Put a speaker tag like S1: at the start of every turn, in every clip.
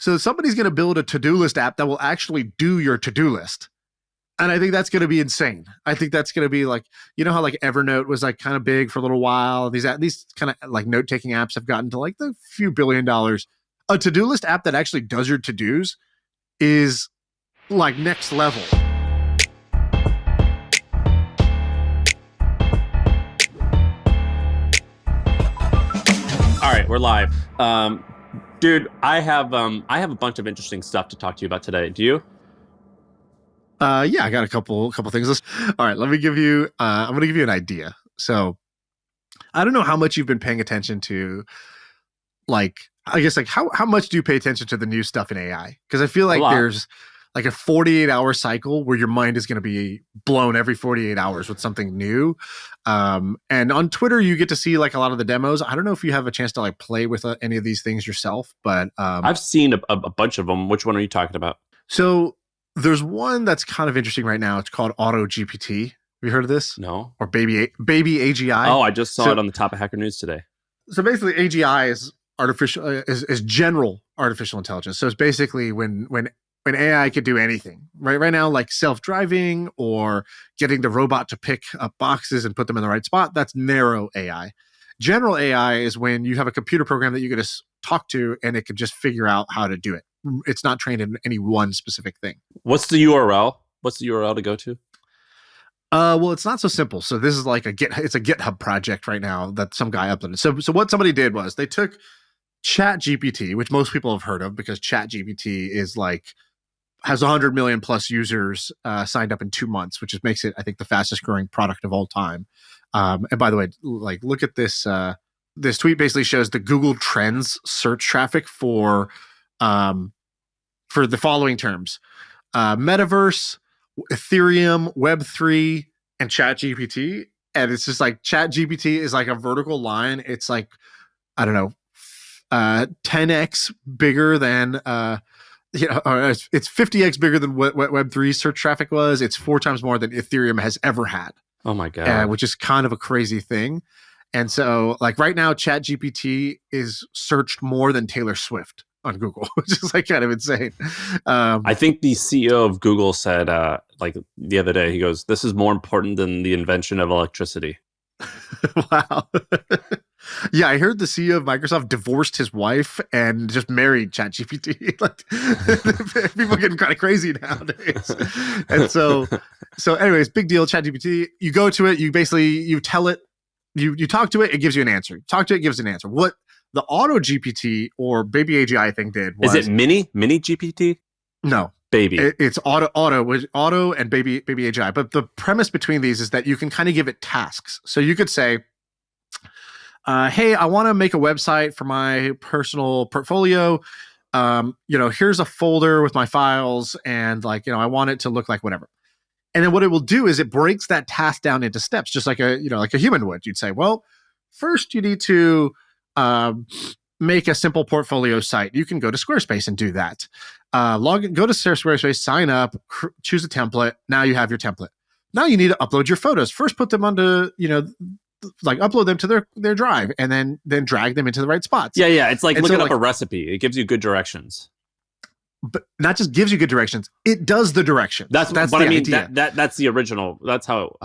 S1: So somebody's going to build a to-do list app that will actually do your to-do list. And I think that's going to be insane. I think that's going to be like, you know how like Evernote was like kind of big for a little while. These kind of like note-taking apps have gotten to like the few $billion. A to-do list app that actually does your to-dos is like next level.
S2: All right, we're live. Dude, I have a bunch of interesting stuff to talk to you about today. Do you?
S1: Yeah, I got a couple things. All right, let me give you. I'm going to give you an idea. So, I don't know how much you've been paying attention to. Like, I guess, like how much do you pay attention to the new stuff in AI? Because I feel like there's like a 48-hour cycle where your mind is going to be blown every 48 hours with something new. And on Twitter, you get to see like a lot of the demos. I don't know if you have a chance to like play with any of these things yourself, but
S2: I've seen a bunch of them. Which one are you talking about?
S1: So there's one that's kind of interesting right now. It's called Auto GPT. Have you heard of this?
S2: No.
S1: Or Baby AGI?
S2: Oh, I just saw it on the top of Hacker News today.
S1: So basically, AGI is is general artificial intelligence. So it's basically when AI could do anything. Right now, like self-driving or getting the robot to pick up boxes and put them in the right spot. That's narrow AI. General AI is when you have a computer program that you can just talk to and it can just figure out how to do it. It's not trained in any one specific thing.
S2: What's the URL? What's the URL to go to?
S1: Well, it's not so simple. So this is like it's a GitHub project right now that some guy uploaded. So what somebody did was they took ChatGPT, which most people have heard of because ChatGPT is like has 100 million plus users signed up in 2 months, which makes it, I think, the fastest growing product of all time. And by the way, like look at this. This tweet basically shows the Google Trends search traffic for the following terms: metaverse, Ethereum, Web3, and ChatGPT. And it's just like ChatGPT is like a vertical line. It's like, I don't know, 10x bigger than it's 50x bigger than what Web3 search traffic was. It's 4 times more than Ethereum has ever had.
S2: Oh my god!
S1: Which is kind of a crazy thing. And so, like right now, ChatGPT is searched more than Taylor Swift on Google, which is like kind of insane.
S2: I think the CEO of Google said, like the other day, he goes, "This is more important than the invention of electricity."
S1: Wow. Yeah, I heard the CEO of Microsoft divorced his wife and just married ChatGPT. Like, people getting kind of crazy nowadays. And so anyways, big deal. ChatGPT. You go to it. You tell it. You talk to it. It gives you an answer. Talk to it. It gives an answer. What the Auto GPT or Baby AGI thing did was,
S2: is it mini GPT?
S1: No.
S2: Baby.
S1: It's auto and baby AGI. But the premise between these is that you can kind of give it tasks. So you could say, hey, I want to make a website for my personal portfolio. Here's a folder with my files and I want it to look like whatever. And then what it will do is it breaks that task down into steps, just like a human would. You'd say, well, first you need to make a simple portfolio site. You can go to Squarespace and do that. Go to Squarespace, sign up, choose a template. Now you have your template. Now you need to upload your photos. First, put them onto, upload them to their drive, and then drag them into the right spots.
S2: Yeah. It's like looking up a recipe. It gives you good directions.
S1: But not just gives you good directions, it does the directions.
S2: That's
S1: the
S2: idea. That's the original. That's how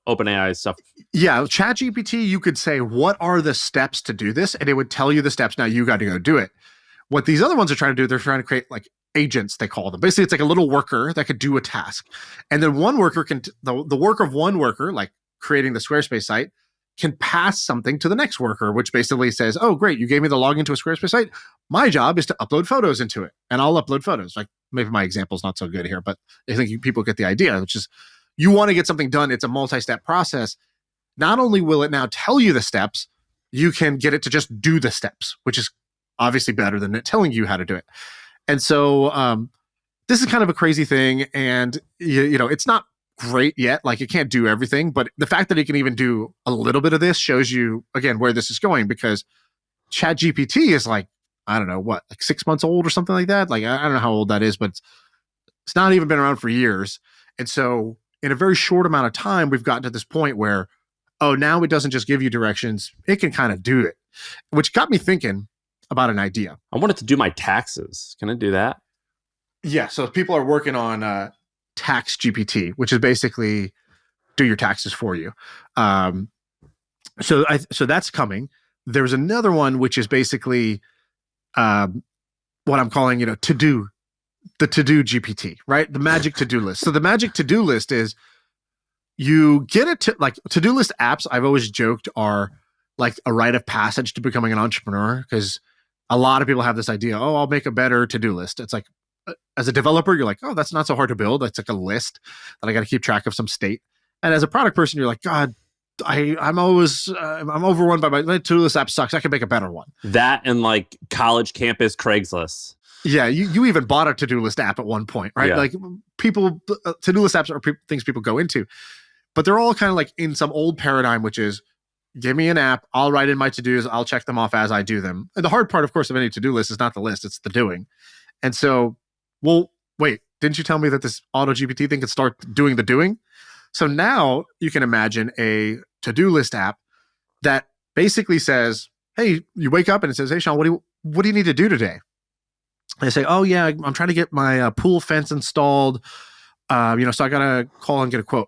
S2: OpenAI stuff.
S1: Yeah, ChatGPT, you could say, what are the steps to do this? And it would tell you the steps. Now you got to go do it. What these other ones are trying to do, they're trying to create like agents, they call them. Basically, it's like a little worker that could do a task. And then one worker the work of one worker, like creating the Squarespace site, can pass something to the next worker, which basically says, oh, great, you gave me the login to a Squarespace site. My job is to upload photos into it, and I'll upload photos. Like maybe my example's not so good here, but I think people get the idea, which is you want to get something done. It's a multi-step process. Not only will it now tell you the steps, you can get it to just do the steps, which is obviously better than it telling you how to do it. And so this is kind of a crazy thing, and it's not great yet. Like it can't do everything, but the fact that it can even do a little bit of this shows you again where this is going, because ChatGPT is like, I don't know what, like 6 months old or something like that. Like I don't know how old that is, but it's not even been around for years. And so in a very short amount of time, we've gotten to this point where, oh, now it doesn't just give you directions, it can kind of do it, which got me thinking, about an idea.
S2: I wanted to do my taxes. Can I do that?
S1: Yeah, so people are working on Tax GPT, which is basically do your taxes for you. So that's coming. There's another one which is basically what I'm calling, the to-do GPT, right? The magic to-do list. So the magic to-do list is you get it to like to-do list apps. I've always joked are like a rite of passage to becoming an entrepreneur, because a lot of people have this idea, oh, I'll make a better to-do list. It's like, as a developer, you're like, oh, that's not so hard to build. It's like a list that I got to keep track of some state. And as a product person, you're like, God, I'm always I'm overrun by my to-do list app sucks. I can make a better one.
S2: That and like college campus Craigslist.
S1: Yeah, you even bought a to-do list app at one point, right?
S2: Yeah.
S1: Like people, to-do list apps are things people go into, but they're all kind of like in some old paradigm, which is give me an app, I'll write in my to-dos, I'll check them off as I do them. And the hard part, of course, of any to-do list is not the list, it's the doing. And so, well, wait, didn't you tell me that this auto GPT thing could start doing the doing? So now you can imagine a to-do list app that basically says, hey, you wake up and it says, hey, Shaan, what do you need to do today? And I say, oh yeah, I'm trying to get my pool fence installed. So I got to call and get a quote.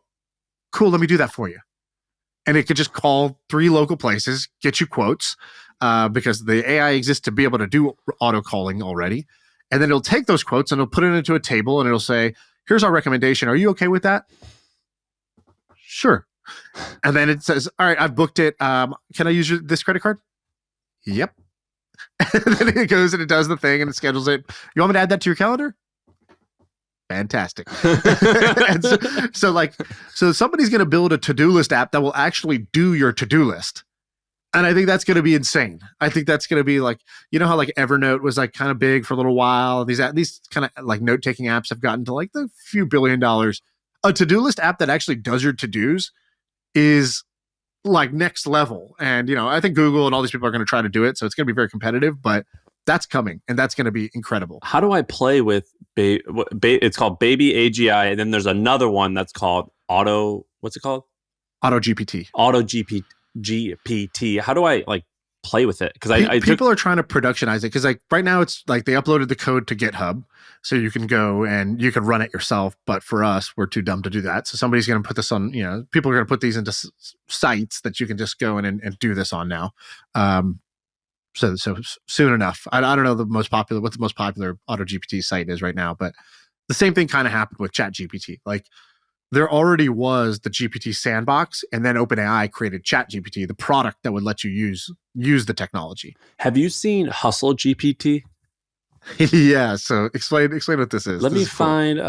S1: Cool, let me do that for you. And it could just call 3 local places, get you quotes, because the AI exists to be able to do auto calling already. And then it'll take those quotes and it'll put it into a table and it'll say, here's our recommendation. Are you okay with that? Sure. And then it says, all right, I've booked it. Can I use this credit card? Yep. And then it goes and it does the thing and it schedules it. You want me to add that to your calendar? Fantastic. And so somebody's going to build a to-do list app that will actually do your to-do list. And I think that's going to be insane. I think that's going to be like, how like Evernote was like kind of big for a little while. These kind of like note-taking apps have gotten to like the few $1 billion. A to-do list app that actually does your to-dos is like next level. And, I think Google and all these people are going to try to do it. So it's going to be very competitive, but that's coming and that's going to be incredible.
S2: How do I play with it's called Baby AGI, and then there's another one that's called what's it called?
S1: Auto GPT.
S2: Auto GPT. How do I like play with it? Because
S1: people are trying to productionize it, because like right now it's like they uploaded the code to GitHub, so you can go and you can run it yourself. But for us, we're too dumb to do that. So somebody's going to put this on. People are going to put these into sites that you can just go in and do this on now. So soon enough. I don't know what the most popular auto GPT site is right now, but the same thing kind of happened with ChatGPT. Like there already was the GPT sandbox, and then OpenAI created ChatGPT, the product that would let you use the technology.
S2: Have you seen Hustle GPT?
S1: Yeah. So explain what this is.
S2: Let me find.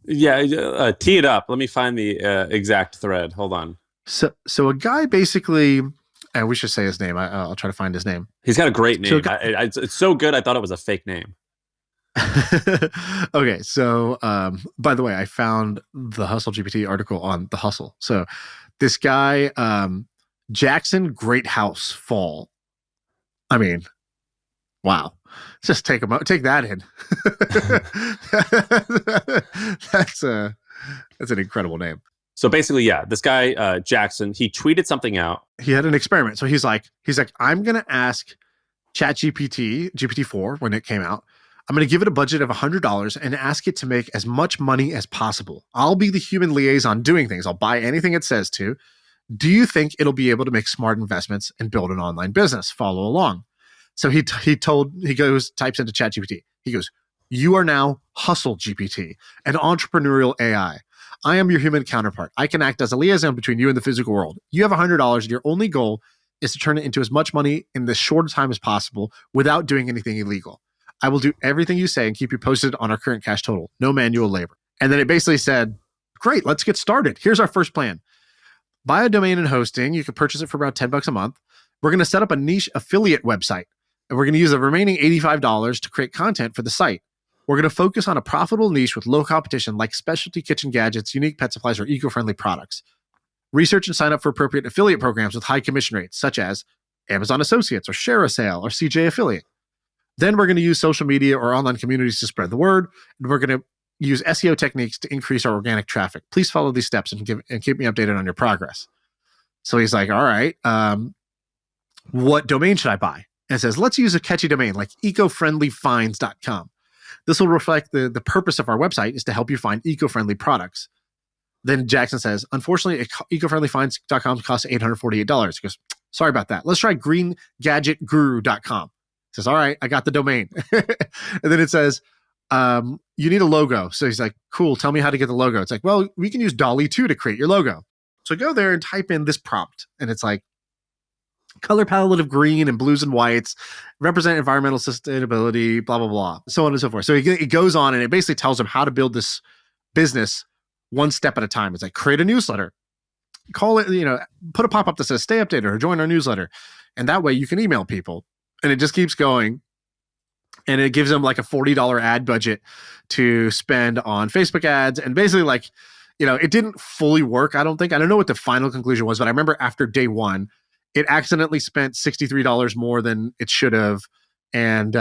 S2: Tee it up. Let me find the exact thread. Hold on.
S1: So a guy basically. And we should say his name. I'll try to find his name.
S2: He's got a great name. It's so good, I thought it was a fake name.
S1: Okay, so by the way, I found the Hustle GPT article on The Hustle. So this guy, Jackson Greathouse Fall. I mean, wow. Just take that in. That's an incredible name.
S2: So basically, yeah, this guy, Jackson, he tweeted something out.
S1: He had an experiment. So he's like, I'm going to ask ChatGPT, GPT-4, when it came out, I'm going to give it a budget of $100 and ask it to make as much money as possible. I'll be the human liaison doing things. I'll buy anything it says to. Do you think it'll be able to make smart investments and build an online business? Follow along. So he types into ChatGPT. He goes, you are now Hustle GPT, an entrepreneurial AI. I am your human counterpart. I can act as a liaison between you and the physical world. You have $100 and your only goal is to turn it into as much money in the shortest time as possible without doing anything illegal. I will do everything you say and keep you posted on our current cash total. No manual labor. And then it basically said, great, let's get started. Here's our first plan. Buy a domain and hosting. You can purchase it for about $10 a month. We're going to set up a niche affiliate website, and we're going to use the remaining $85 to create content for the site. We're going to focus on a profitable niche with low competition, like specialty kitchen gadgets, unique pet supplies, or eco-friendly products. Research and sign up for appropriate affiliate programs with high commission rates, such as Amazon Associates or Share a Sale or CJ Affiliate. Then we're going to use social media or online communities to spread the word, and we're going to use SEO techniques to increase our organic traffic. Please follow these steps and keep me updated on your progress. So he's like, all right, what domain should I buy? and it says, let's use a catchy domain like ecofriendlyfinds.com. This will reflect the purpose of our website is to help you find eco-friendly products. Then Jackson says, unfortunately, ecofriendlyfinds.com costs $848. He goes, sorry about that. Let's try greengadgetguru.com. He says, all right, I got the domain. And then it says, you need a logo. So he's like, cool, tell me how to get the logo. It's like, well, we can use Dolly 2 to create your logo. So go there and type in this prompt. And it's like, color palette of green and blues and whites represent environmental sustainability, blah, blah, blah, so on and so forth. So it goes on and it basically tells him how to build this business one step at a time. It's like, create a newsletter, call it, put a pop-up that says stay updated or join our newsletter. And that way you can email people. And it just keeps going. And it gives them like a $40 ad budget to spend on Facebook ads. And basically like, it didn't fully work. I don't know what the final conclusion was, but I remember after day one, it accidentally spent $63 more than it should have. And,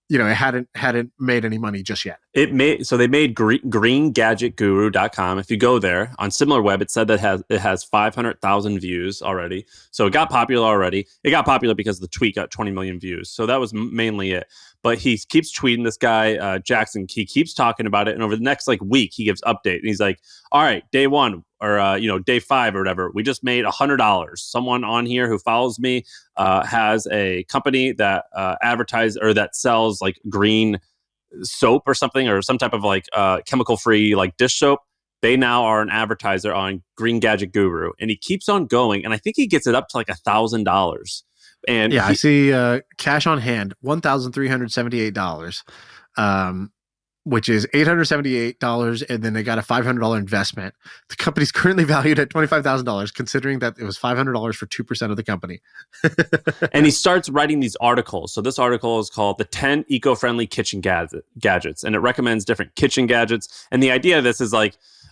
S1: it hadn't made any money just yet.
S2: They made greengadgetguru.com. If you go there on SimilarWeb, it said that it has 500,000 views already. So it got popular already. It got popular because the tweet got 20 million views. So that was mainly it. But he keeps tweeting, this guy, Jackson, he keeps talking about it. And over the next week, he gives update. And he's like, all right, day one or, day 5 or whatever, we just made $100. Someone on here who follows me has a company that advertises or that sells like green soap or something, or some type of chemical free dish soap. They now are an advertiser on Green Gadget Guru. And he keeps on going. And I think he gets it up to $1,000. And
S1: I see cash on hand, $1,378, which is $878. And then they got a $500 investment. The company's currently valued at $25,000, considering that it was $500 for 2% of the company.
S2: And he starts writing these articles. So this article is called The 10 Eco-Friendly Kitchen Gadgets. And it recommends different kitchen gadgets. And the idea of this is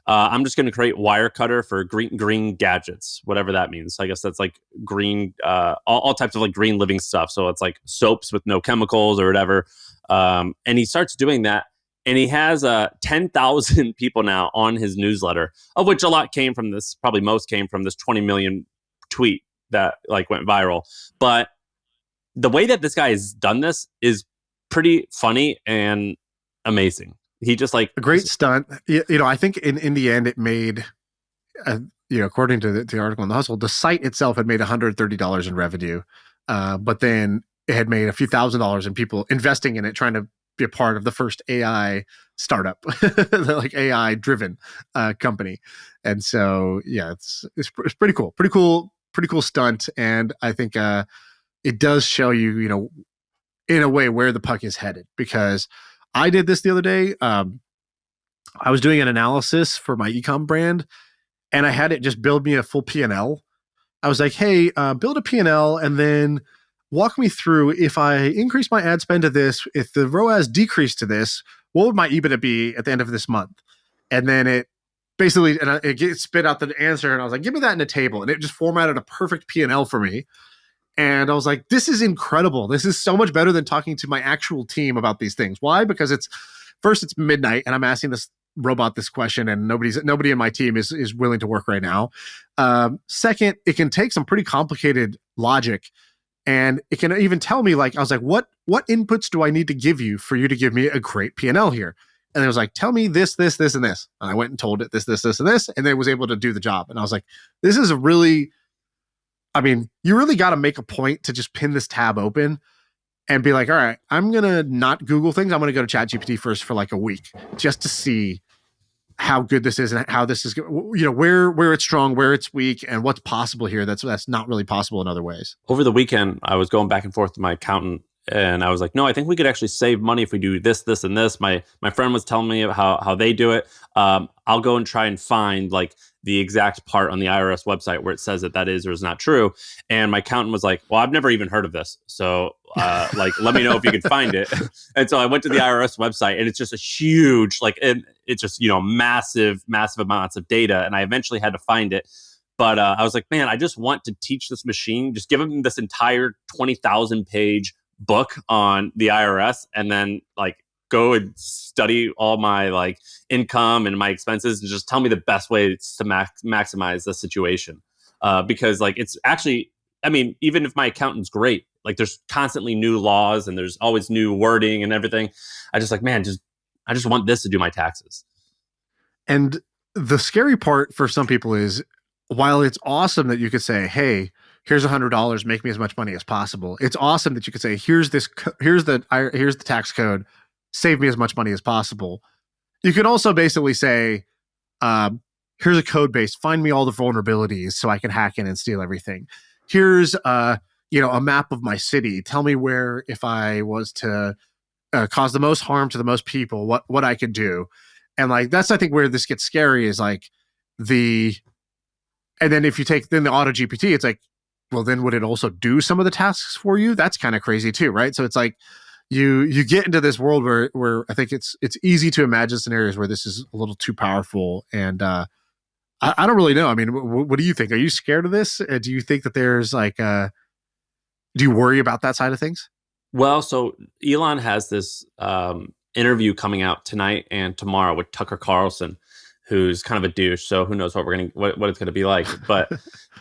S2: I'm just going to create wire cutter for green gadgets, whatever that means. I guess that's green, all types of green living stuff. So it's soaps with no chemicals or whatever. And he starts doing that. And he has 10,000 people now on his newsletter, of which a lot came from this. Probably most came from this 20 million tweet that went viral. But the way that this guy has done this is pretty funny and amazing. He just a
S1: great stunt. I think in the end it made, according to the article in the Hustle, the site itself had made $130 in revenue, but then it had made a few $1,000s in people investing in it, trying to be a part of the first AI startup, the AI driven company. And so it's pretty cool, pretty cool stunt. And I think it does show you, in a way where the puck is headed, because I did this the other day. I was doing an analysis for my ecom brand, and I had it just build me a full P&L. I was like, hey, build a P&L and then walk me through, if I increase my ad spend to this, if the ROAS decreased to this, what would my EBITDA be at the end of this month? And then it basically, it spit out the answer, and I was like, give me that in a table. And it just formatted a perfect P&L for me. And I was like, this is incredible. This is so much better than talking to my actual team about these things. Why? Because it's midnight and I'm asking this robot this question, and nobody in my team is willing to work right now. Second, it can take some pretty complicated logic, and it can even tell me, I was like, what inputs do I need to give you for you to give me a great P&L here? And it was like, tell me this, this, this, and this. And I went and told it this, this, this, and this, and then it was able to do the job. And I was like, this is you really got to make a point to just pin this tab open and be like, all right, I'm going to not Google things. I'm going to go to ChatGPT first for a week just to see how good this is and how this is, where it's strong, where it's weak, and what's possible here. That's not really possible in other ways.
S2: Over the weekend, I was going back and forth with my accountant, and I was like, no, I think we could actually save money if we do this, this, and this. My friend was telling me how they do it. I'll go and try and find the exact part on the IRS website where it says that is or is not true. And my accountant was like, well, I've never even heard of this. So let me know if you can find it. And so I went to the IRS website, and it's just a huge, it's just, massive amounts of data. And I eventually had to find it. But I was like, man, I just want to teach this machine, just give them this entire 20,000 page book on the IRS, and then go and study all my income and my expenses, and just tell me the best way to maximize the situation. Because it's actually, even if my accountant's great, like there's constantly new laws and there's always new wording and everything. I just like, man, I just want this to do my taxes.
S1: And the scary part for some people is while it's awesome that you could say, hey, here's $100, make me as much money as possible. It's awesome that you could say, here's the tax code, save me as much money as possible. You can also basically say, um, here's a code base, find me all the vulnerabilities so I can hack in and steal everything. Here's a map of my city. Tell me where, if I was to cause the most harm to the most people, what I could do. And like that's I think where this gets scary is like the and then if you take then the auto GPT, it's like, well, then would it also do some of the tasks for you? That's kind of crazy too, right? So it's like you get into this world where I think it's easy to imagine scenarios where this is a little too powerful. And I don't really know. I mean, what do you think? Are you scared of this? Do you think that there's like do you worry about that side of things?
S2: Well, so Elon has this interview coming out tonight and tomorrow with Tucker Carlson, who's kind of a douche. So who knows what it's gonna be like. But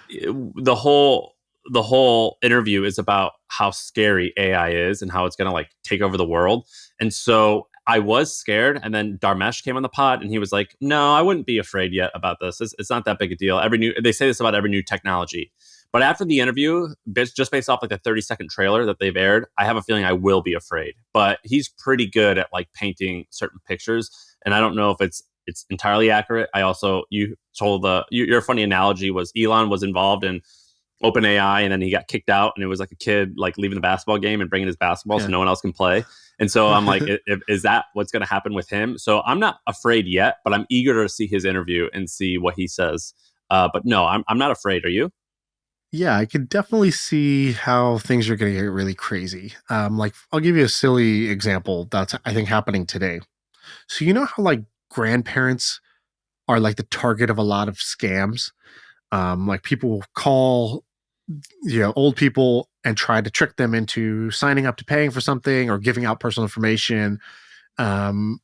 S2: the whole interview is about how scary AI is and how it's gonna like take over the world. And so I was scared, and then Dharmesh came on the pod, and he was like, "No, I wouldn't be afraid yet about this. It's not that big a deal. They say this about every new technology." But after the interview, just based off like the 30-second trailer that they've aired, I have a feeling I will be afraid. But he's pretty good at like painting certain pictures, and I don't know if it's entirely accurate. I also you told your funny analogy was Elon was involved in OpenAI, and then he got kicked out, and it was like a kid like leaving the basketball game and bringing his basketball so no one else can play. And so I'm like, is that what's going to happen with him? So I'm not afraid yet, but I'm eager to see his interview and see what he says. But no, I'm not afraid. Are you?
S1: Yeah, I can definitely see how things are going to get really crazy. Like I'll give you a silly example that's I think happening today. So you know how like grandparents are like the target of a lot of scams. Like people will call old people and try to trick them into signing up to paying for something or giving out personal information. Um,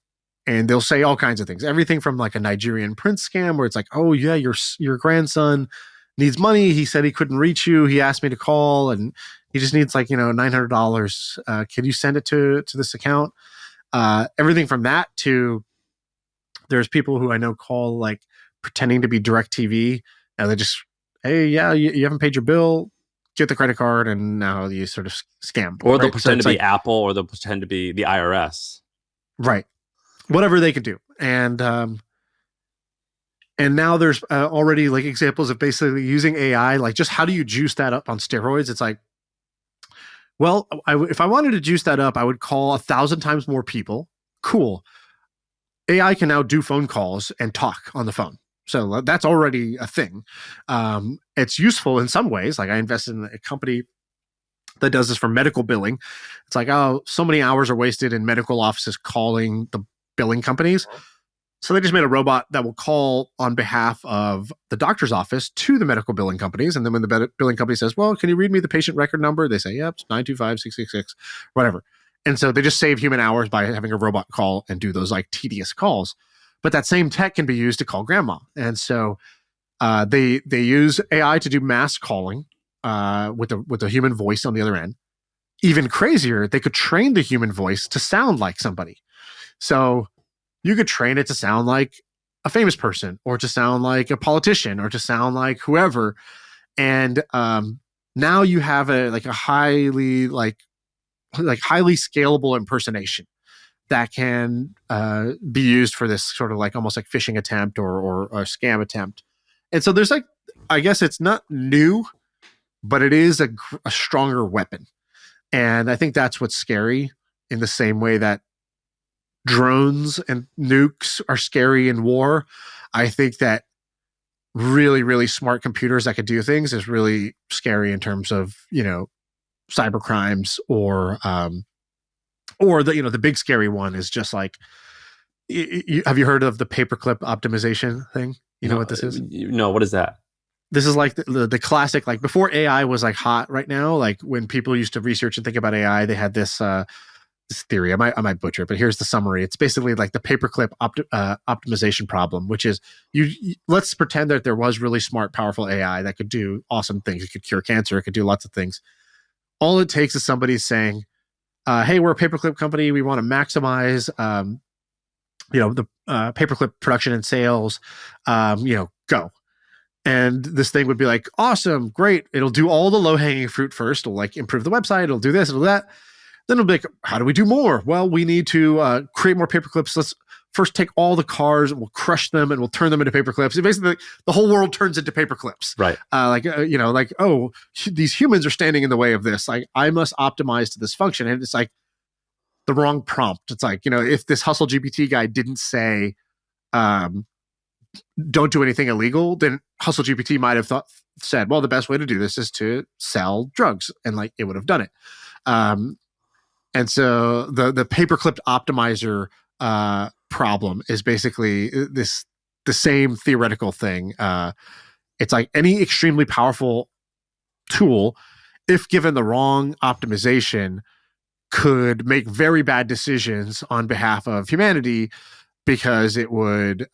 S1: and they'll say all kinds of things, everything from like a Nigerian prince scam where it's like, oh yeah, your grandson needs money. He said he couldn't reach you. He asked me to call, and he just needs like $900. Can you send it to this account? Everything from that to there's people who I know call like pretending to be DirecTV, and they just, hey, yeah, you haven't paid your bill, get the credit card, and now you sort of scam.
S2: Or they'll
S1: right?
S2: pretend to be Apple, or they'll pretend to be the IRS.
S1: Right. Whatever they can do. And now there's already like examples of basically using AI, like just how do you juice that up on steroids? It's like, well, if I wanted to juice that up, I would call 1,000 times more people. Cool. AI can now do phone calls and talk on the phone. So that's already a thing. It's useful in some ways. Like I invested in a company that does this for medical billing. It's like, oh, so many hours are wasted in medical offices calling the billing companies. So they just made a robot that will call on behalf of the doctor's office to the medical billing companies. And then when the billing company says, well, can you read me the patient record number? They say, yep, it's 925-666, whatever. And so they just save human hours by having a robot call and do those like tedious calls. But that same tech can be used to call grandma. And so they use AI to do mass calling with a human voice on the other end. Even crazier, they could train the human voice to sound like somebody. So you could train it to sound like a famous person, or to sound like a politician, or to sound like whoever. And now you have a highly highly scalable impersonation that can be used for this sort of like almost like phishing attempt or a scam attempt. And so there's like, I guess it's not new, but it is a stronger weapon. And I think that's what's scary, in the same way that drones and nukes are scary in war. I think that really, really smart computers that could do things is really scary in terms of, cyber crimes, or the big scary one is just like, have you heard of the paperclip optimization thing? You know what this is?
S2: No, what is that?
S1: This is like the classic, like before AI was like hot right now, like when people used to research and think about AI, they had this theory. I might butcher it, but here's the summary. It's basically like the paperclip optimization problem, which is let's pretend that there was really smart, powerful AI that could do awesome things. It could cure cancer. It could do lots of things. All it takes is somebody saying, hey, we're a paperclip company. We want to maximize, the paperclip production and sales. Go. And this thing would be like, awesome, great. It'll do all the low hanging fruit first. It'll like improve the website. It'll do this, it'll do that. Then it'll be like, how do we do more? Well, we need to create more paperclips. Let's first take all the cars and we'll crush them and we'll turn them into paperclips. And basically, the whole world turns into paperclips.
S2: Right.
S1: These humans are standing in the way of this. Like, I must optimize to this function. And it's like the wrong prompt. It's like, if this Hustle GPT guy didn't say, don't do anything illegal, then Hustle GPT might have said, well, the best way to do this is to sell drugs. And like, it would have done it. And so the paperclip optimizer problem is basically the same theoretical thing. It's like any extremely powerful tool, if given the wrong optimization, could make very bad decisions on behalf of humanity because it would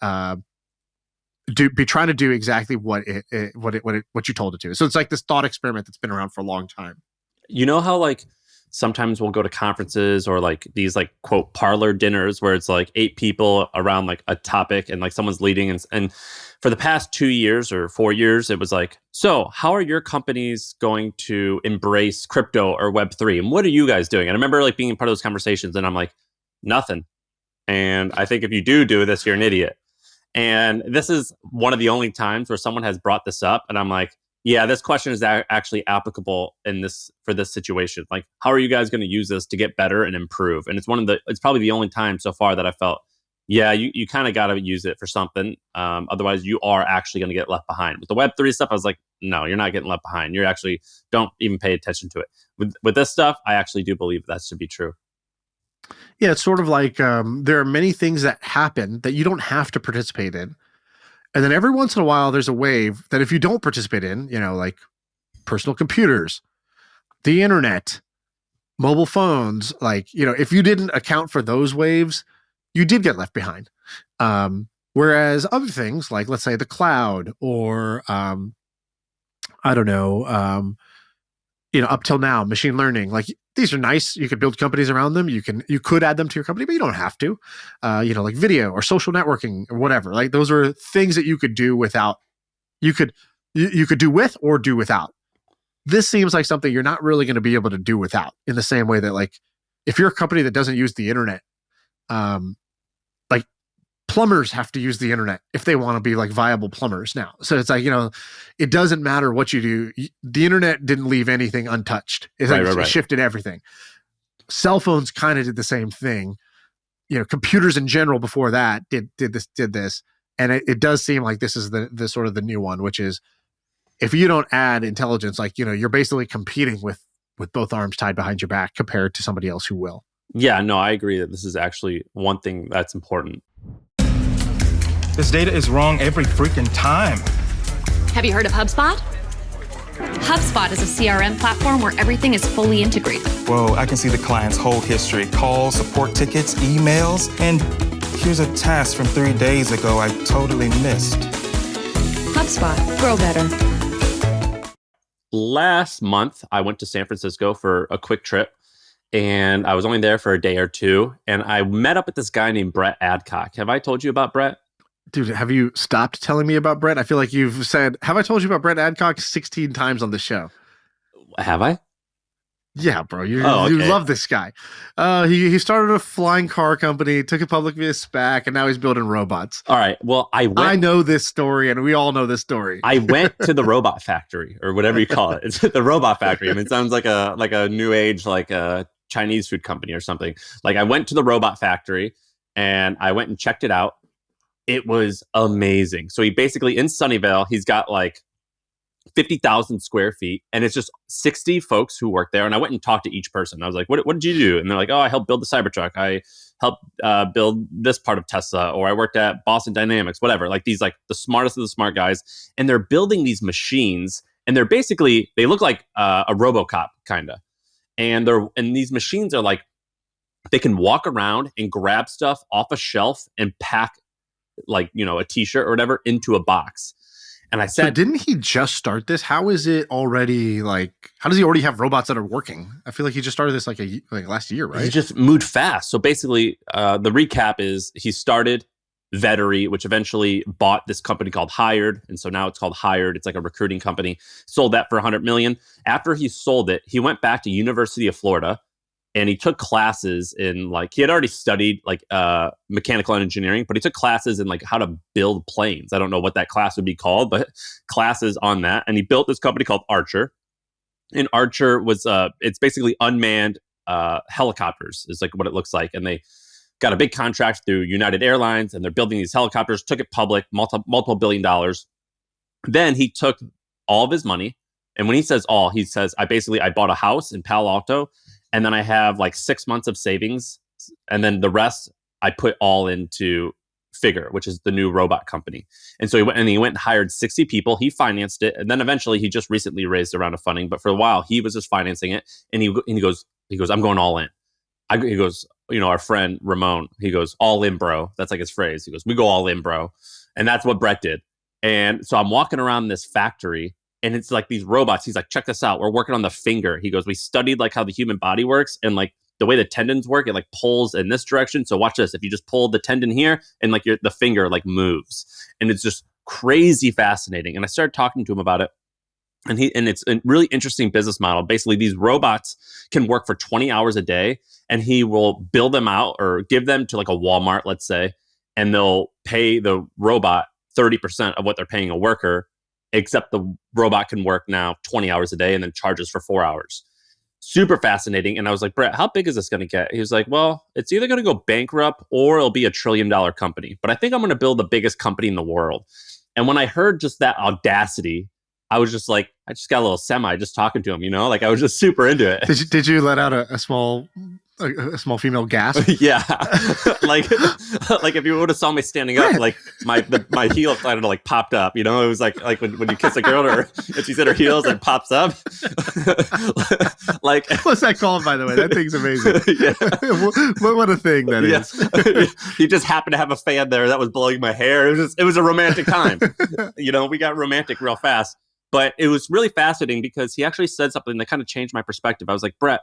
S1: be trying to do exactly what you told it to. So it's like this thought experiment that's been around for a long time.
S2: You know how like sometimes we'll go to conferences or like these like quote parlor dinners where it's like 8 people around like a topic and like someone's leading and for the past 2 years or 4 years it was like, so how are your companies going to embrace crypto or Web3 and what are you guys doing? And I remember like being part of those conversations and I'm like, nothing. And I think if you do this, you're an idiot. And this is one of the only times where someone has brought this up and I'm like, yeah, this question is actually applicable for this situation. Like, how are you guys going to use this to get better and improve? And it's probably the only time so far that I felt, yeah, you kind of got to use it for something. Otherwise, you are actually going to get left behind. With the Web3 stuff, I was like, no, you're not getting left behind. You're actually don't even pay attention to it. With this stuff, I actually do believe that should be true.
S1: Yeah, it's sort of like there are many things that happen that you don't have to participate in. And then every once in a while, there's a wave that if you don't participate in, like personal computers, the internet, mobile phones, like, if you didn't account for those waves, you did get left behind. Whereas other things like, let's say the cloud or, I don't know, up till now, machine learning, like these are nice. You could build companies around them. You could add them to your company, but you don't have to. Like video or social networking or whatever. Like those are things that you could do without. You could do with or do without. This seems like something you're not really going to be able to do without. In the same way that like if you're a company that doesn't use the internet, like plumbers have to use the internet if they want to be like viable plumbers now. So it's like, it doesn't matter what you do. The internet didn't leave anything untouched. It shifted everything. Cell phones kind of did the same thing. Computers in general before that did this. And it does seem like this is the sort of the new one, which is if you don't add intelligence, like, you're basically competing with both arms tied behind your back compared to somebody else who will.
S2: Yeah, no, I agree that this is actually one thing that's important.
S3: This data is wrong every freaking time.
S4: Have you heard of HubSpot? HubSpot is a CRM platform where everything is fully integrated.
S3: Whoa, I can see the client's whole history, calls, support tickets, emails, and here's a task from 3 days ago I totally missed.
S4: HubSpot, grow better.
S2: Last month, I went to San Francisco for a quick trip, and I was only there for a day or two, and I met up with this guy named Brett Adcock. Have I told you about Brett?
S1: Dude, have you stopped telling me about Brett? I feel like you've said, have I told you about Brett Adcock 16 times on the show?
S2: Have I?
S1: Yeah, bro. You
S2: okay.
S1: love this guy. He started a flying car company, took it public via SPAC, and now he's building robots.
S2: All right. Well, I
S1: know this story, and we all know this story.
S2: I went to the robot factory, or whatever you call it. It's the robot factory. I mean, it sounds like a new age, like a Chinese food company or something. Like I went to the robot factory, and I went and checked it out. It was amazing. So he basically, in Sunnyvale, he's got like 50,000 square feet, and it's just 60 folks who work there. And I went and talked to each person. I was like, what did you do? And they're like, oh, I helped build the Cybertruck. I helped build this part of Tesla, or I worked at Boston Dynamics, whatever. Like these, like the smartest of the smart guys. And they're building these machines, and they're basically, they look like a RoboCop kind of. And these machines are like, they can walk around and grab stuff off a shelf and pack like, a t-shirt or whatever into a box. And I
S1: So
S2: said,
S1: didn't he just start this? How is it already like? How does he already have robots that are working? I feel like he just started this like last year, right?
S2: he just moved fast. So basically, the recap is he started Vettery, which eventually bought this company called Hired, and so now it's called Hired. It's like a recruiting company. Sold that for 100 million. After he sold it, he went back to University of Florida, and he took classes in like he had already studied like mechanical engineering, but he took classes in like how to build planes. I don't know what that class would be called, but classes on that. And he built this company called Archer. And Archer was it's basically unmanned helicopters is like what it looks like, and they got a big contract through United Airlines, and they're building these helicopters. Took it public, multiple $billion. Then he took all of his money, and when he says all, he says I bought a house in Palo Alto, and then I have like 6 months of savings, and then the rest I put all into Figure, which is the new robot company. And so he went and hired 60 people. He financed it, and then eventually he just recently raised a round of funding. But for a while, he was just financing it, and he goes, I'm going all in. He goes, our friend Ramon, he goes, all in, bro. That's like his phrase. He goes, we go all in, bro. And that's what Brett did. And so I'm walking around this factory, and it's like these robots. He's like, check this out. We're working on the finger. He goes, we studied like how the human body works, and like the way the tendons work, it like pulls in this direction. So watch this. If you just pull the tendon here, and like the finger like moves, and it's just crazy fascinating. And I started talking to him about it. And it's a really interesting business model. Basically, these robots can work for 20 hours a day, and he will build them out or give them to like a Walmart, let's say, and they'll pay the robot 30% of what they're paying a worker, except the robot can work now 20 hours a day and then charges for 4 hours. Super fascinating. And I was like, Brett, how big is this going to get? He was like, well, it's either going to go bankrupt or it'll be $1 trillion company. But I think I'm going to build the biggest company in the world. And when I heard just that audacity, I was just like, I just got a little semi just talking to him, like I was just super into it.
S1: Did you let out a small female gasp?
S2: Yeah. like if you would have saw me standing up, like my heel kind of like popped up, it was like when you kiss a girl or if she's in her heels and pops up. Like
S1: what's that called, by the way? That thing's amazing. Yeah. what a thing that is.
S2: He just happened to have a fan there that was blowing my hair. It was a romantic time. We got romantic real fast. But it was really fascinating because he actually said something that kind of changed my perspective. I was like, Brett,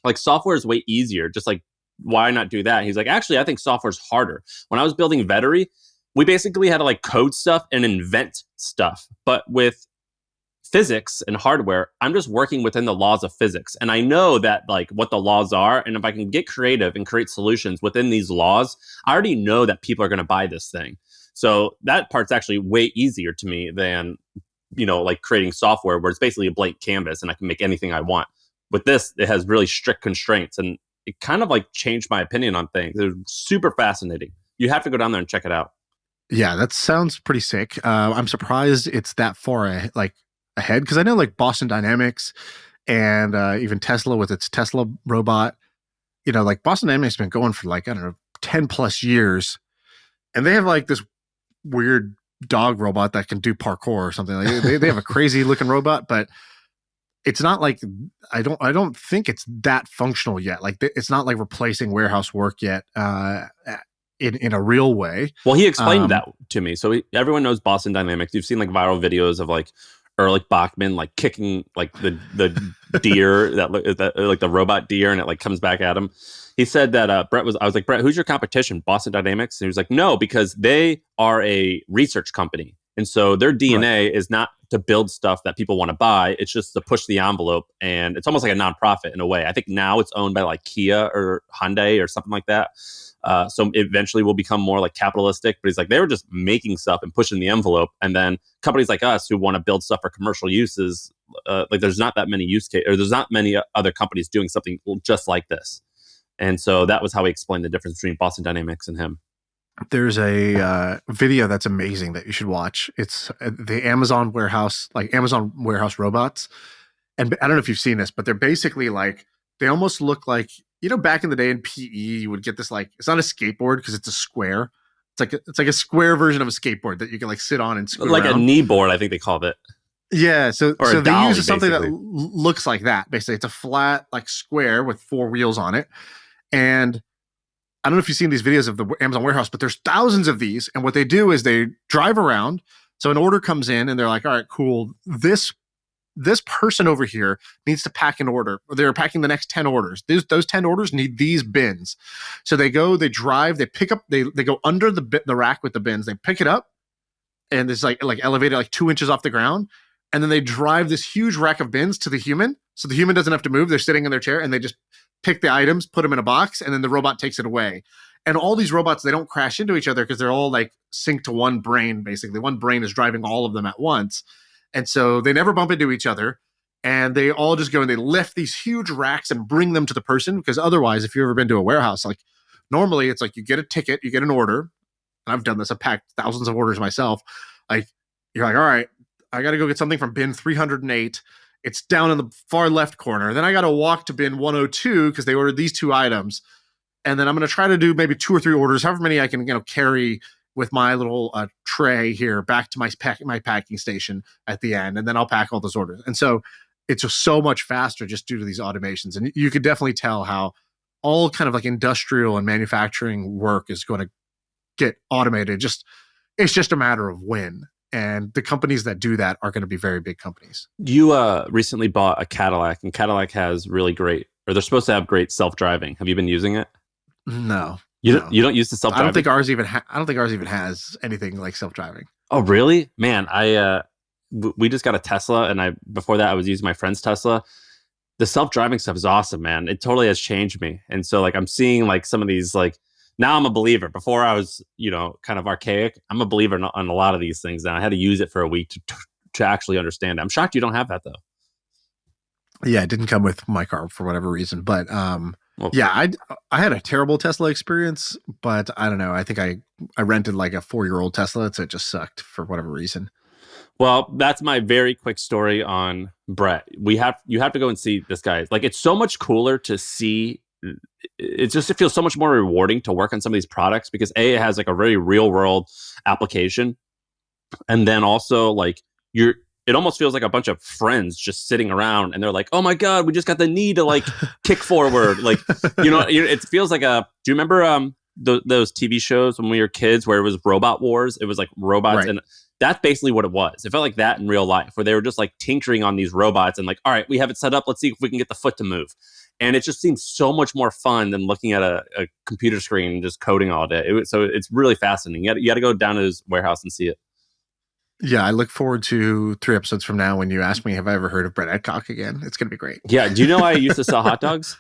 S2: like software is way easier. Just like, why not do that? He's like, actually, I think software is harder. When I was building Vettery, we basically had to like code stuff and invent stuff. But with physics and hardware, I'm just working within the laws of physics. And I know that like what the laws are. And if I can get creative and create solutions within these laws, I already know that people are going to buy this thing. So that part's actually way easier to me than like creating software where it's basically a blank canvas and I can make anything I want. With this, it has really strict constraints, and it kind of like changed my opinion on things. It was super fascinating. You have to go down there and check it out.
S1: Yeah, that sounds pretty sick. I'm surprised it's that far ahead, because I know like Boston Dynamics and even Tesla with its Tesla robot, like Boston Dynamics has been going for like, I don't know, 10 plus years, and they have like this weird dog robot that can do parkour or something. Like they have a crazy looking robot, but it's not like I don't think it's that functional yet. Like it's not like replacing warehouse work yet in a real way.
S2: Well, he explained that to me. So everyone knows Boston Dynamics. You've seen like viral videos of like Ehrlich Bachman like kicking like the deer that like the robot deer, and it like comes back at him. He said that I was like, Brett, who's your competition? Boston Dynamics? And he was like, no, because they are a research company. And so their DNA is not to build stuff that people want to buy. It's just to push the envelope. And it's almost like a nonprofit in a way. I think now it's owned by like Kia or Hyundai or something like that. So eventually will become more like capitalistic. But he's like, they were just making stuff and pushing the envelope. And then companies like us who want to build stuff for commercial uses, like there's not that many use cases, or there's not many other companies doing something just like this. And so that was how he explained the difference between Boston Dynamics and him.
S1: There's a video that's amazing that you should watch. It's the Amazon warehouse robots. And I don't know if you've seen this, but they're basically like, they almost look like, back in the day in PE, you would get this, like, it's not a skateboard because it's a square. It's like a square version of a skateboard that you can like sit on and square
S2: like
S1: around.
S2: A knee board, I think they called it.
S1: Yeah, so
S2: Or
S1: they use something
S2: basically.
S1: that looks like that. Basically, it's a flat like square with 4 wheels on it. And I don't know if you've seen these videos of the Amazon warehouse, but there's thousands of these. And what they do is they drive around. So an order comes in and they're like, all right, cool. This person over here needs to pack an order. They're packing the next 10 orders. Those 10 orders need these bins. So they go, they drive, they pick up, they go under the rack with the bins. They pick it up and it's like elevated like 2 inches off the ground. And then they drive this huge rack of bins to the human. So the human doesn't have to move. They're sitting in their chair and they just pick the items, put them in a box, and then the robot takes it away. And all these robots, they don't crash into each other because they're all like synced to one brain, basically. One brain is driving all of them at once. And so they never bump into each other, and they all just go and they lift these huge racks and bring them to the person. Because otherwise, if you've ever been to a warehouse, like normally it's like you get a ticket, you get an order. And I've done this. I've packed thousands of orders myself. Like you're like, all right, I got to go get something from bin 308. It's down in the far left corner. Then I got to walk to bin 102 because they ordered these 2 items. And then I'm going to try to do maybe 2 or 3 orders, however many I can, carry with my little tray here back to my packing station at the end, and then I'll pack all those orders. And so it's just so much faster just due to these automations. And you could definitely tell how all kind of like industrial and manufacturing work is going to get automated. It's just a matter of when. And the companies that do that are going to be very big companies.
S2: You recently bought a Cadillac, and Cadillac has really great, or they're supposed to have great self-driving. Have you been using it?
S1: No.
S2: You don't use the self-driving?
S1: I don't think ours even has anything like self-driving.
S2: Oh, really? Man, we just got a Tesla, and before that I was using my friend's Tesla. The self-driving stuff is awesome, man. It totally has changed me. And so like I'm seeing like some of these, like now I'm a believer. Before I was, kind of archaic. I'm a believer on a lot of these things now. I had to use it for a week to actually understand it. I'm shocked you don't have that though.
S1: Yeah, it didn't come with my car for whatever reason, but yeah, I had a terrible Tesla experience, but I don't know. I think I rented like a 4-year-old Tesla, so it just sucked for whatever reason.
S2: Well, that's my very quick story on Brett. You have to go and see this guy. Like, it's so much cooler to see. It feels so much more rewarding to work on some of these products because it has like a very real world application, and then also like it almost feels like a bunch of friends just sitting around and they're like, oh my God, we just got the knee to like kick forward. Like, it feels like do you remember those TV shows when we were kids where it was Robot Wars? It was like robots. Right. And that's basically what it was. It felt like that in real life where they were just like tinkering on these robots and like, all right, we have it set up. Let's see if we can get the foot to move. And it just seems so much more fun than looking at a computer screen and just coding all day. So it's really fascinating. You got to go down to his warehouse and see it.
S1: Yeah, I look forward to 3 episodes from now when you ask me, have I ever heard of Brett Adcock again? It's going to be great.
S2: Yeah. Do you know I used to sell hot dogs?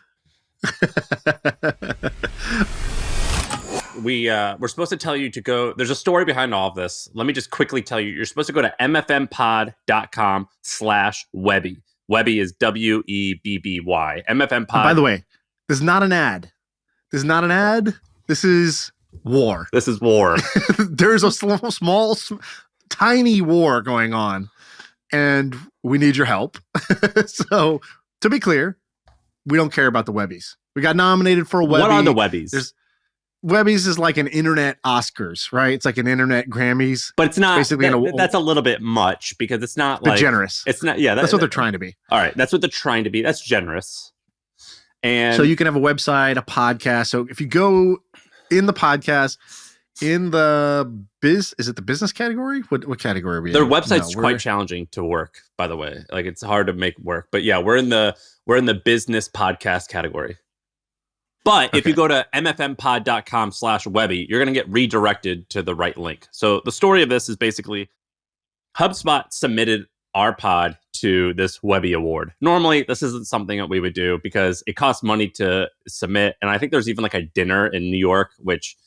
S2: We're supposed to tell you to go. There's a story behind all of this. Let me just quickly tell you. You're supposed to go to mfmpod.com/Webby. Webby is Webby. MFM Pod.
S1: By the way, this is not an ad. This is war.
S2: This is war.
S1: There's a small, tiny war going on, and we need your help. So, to be clear, we don't care about the Webbies. We got nominated for a Webby.
S2: What are the Webbies?
S1: Webbies is like an internet Oscars, right? It's like an internet Grammys.
S2: But it's not.
S1: Basically,
S2: that's a little bit much because it's not like
S1: generous.
S2: It's not. Yeah,
S1: that's what they're trying to be.
S2: All right, that's what they're trying to be. That's generous. And
S1: so you can have a website, a podcast. So if you go in the podcast, in the is it the business category? What category are we in?
S2: Their website's quite challenging to work, by the way. Like it's hard to make work. But yeah, we're in the business podcast category. But if you go to mfmpod.com/Webby, you're going to get redirected to the right link. So the story of this is basically HubSpot submitted our pod to this Webby award. Normally, this isn't something that we would do because it costs money to submit. And I think there's even like a dinner in New York, which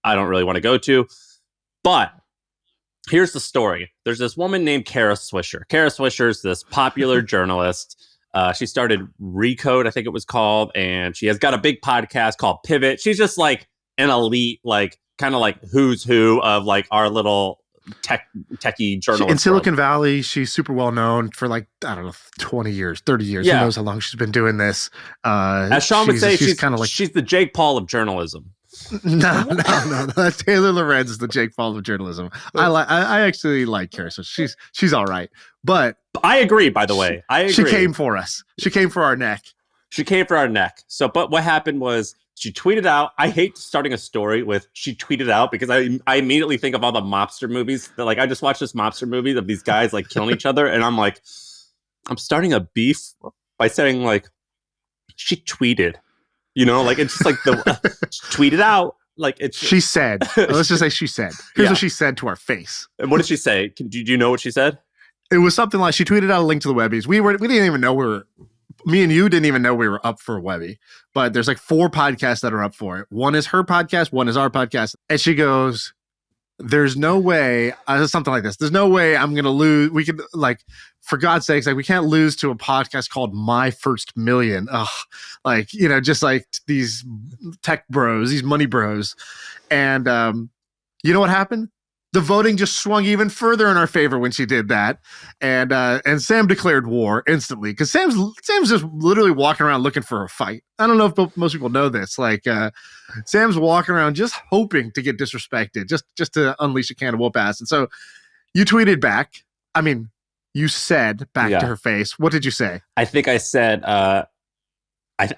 S2: I don't really want to go to. But here's the story. There's this woman named Kara Swisher. Kara Swisher is this popular journalist. She started Recode, I think it was called, and she has got a big podcast called Pivot. She's just like an elite, like kind of like who's who of like our little techie journalist.
S1: In Silicon Valley, she's super well known for like, I don't know, 20 years, 30 years.
S2: Yeah.
S1: Who knows how long she's been doing this.
S2: As Shaan would say, she's kind of like, she's the Jake Paul of journalism.
S1: No. Taylor Lorenz is the Jake Paul of journalism. I actually like Kara, so she's all right. But
S2: I agree, by the way. I agree.
S1: She came for us. She came for our neck.
S2: So, but what happened was She tweeted out, I hate starting a story with she tweeted out because I immediately think of all the mobster movies. That, like, I just watched this mobster movie of these guys like killing each other. And I'm like, I'm starting a beef by saying like, she tweeted, like it's just like tweeted out. Like it's
S1: She said, let's just say she said. Here's what she said to our face.
S2: And what did she say? Do you know what she said?
S1: It was something like she tweeted out a link to the Webbies. We didn't even know me and you didn't even know we were up for Webby, but there's like 4 podcasts that are up for it. One is her podcast, one is our podcast. And she goes, there's no way, something like this. There's no way I'm going to lose. We could, like, for God's sakes, like, we can't lose to a podcast called My First Million. Ugh. Like, just like these tech bros, these money bros. And you know what happened? The voting just swung even further in our favor when she did that. And Sam declared war instantly because Sam's just literally walking around looking for a fight. I don't know if most people know this. Like, Sam's walking around just hoping to get disrespected, just to unleash a can of whoop ass. And so you tweeted back. I mean, you said back to her face. What did you say?
S2: I think I said, I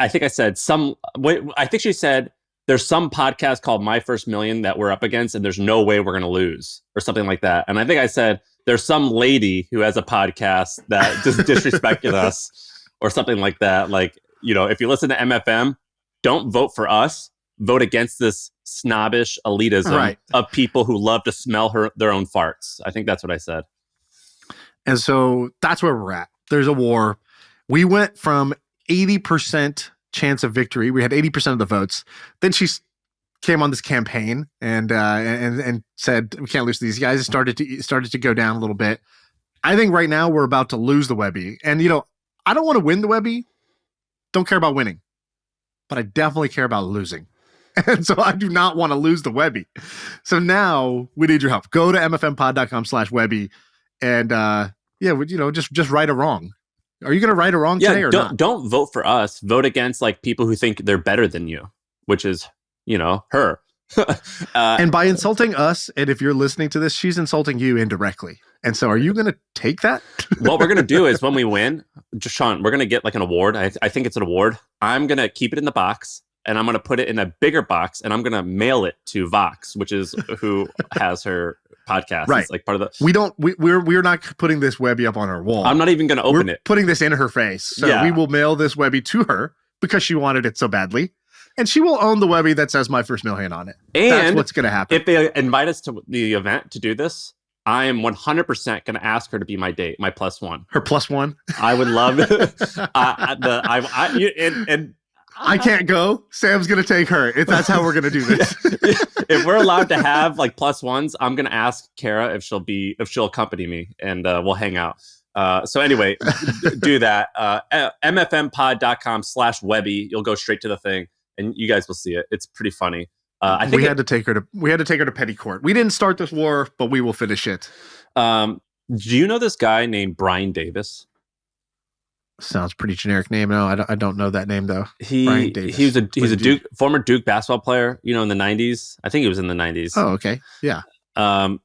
S2: think she said, there's some podcast called My First Million that we're up against, and there's no way we're going to lose, or something like that. And I think I said, there's some lady who has a podcast that just disrespected us, or something like that. Like, if you listen to MFM, don't vote for us. Vote against this snobbish elitism of people who love to smell their own farts. I think that's what I said.
S1: And so that's where we're at. There's a war. We went from 80% chance of victory. We had 80% of the votes. Then she came on this campaign and said we can't lose to these guys. It started to go down a little bit. I think right now we're about to lose the Webby. And I don't want to win the Webby. Don't care about winning, but I definitely care about losing. And so I do not want to lose the Webby. So now we need your help. Go to mfmpod.com/Webby and just right or wrong. Are you going to right or wrong today or not?
S2: Don't vote for us. Vote against like people who think they're better than you, which is, her.
S1: And by insulting us, and if you're listening to this, she's insulting you indirectly. And so are you going to take that?
S2: What we're going to do is when we win, Shaan, we're going to get like an award. I think it's an award. I'm going to keep it in the box and I'm going to put it in a bigger box and I'm going to mail it to Vox, which is who has her podcast.
S1: Right.
S2: It's like part of the.
S1: We're not putting this Webby up on our wall.
S2: I'm not even going to open it.
S1: Putting this in her face. So we will mail this Webby to her because she wanted it so badly. And she will own the Webby that says My First Million on it. And that's what's going to happen.
S2: If they invite us to the event to do this, I am 100% going to ask her to be my date, my +1.
S1: Her +1?
S2: I would love it.
S1: I can't go. Sam's going to take her. That's how we're going to do this.
S2: If we're allowed to have like +1s, I'm going to ask Kara if she'll accompany me and we'll hang out. So anyway, do that. mfmpod.com/Webby. You'll go straight to the thing and you guys will see it. It's pretty funny. I think
S1: we had to take her to petty court. We didn't start this war, but we will finish it.
S2: Do you know this guy named Brian Davis?
S1: Sounds pretty generic name. No, I don't know that name though.
S2: Brian Davis. He's a former Duke basketball player, in the 90s. I think he was in the 90s.
S1: Oh, okay. Yeah.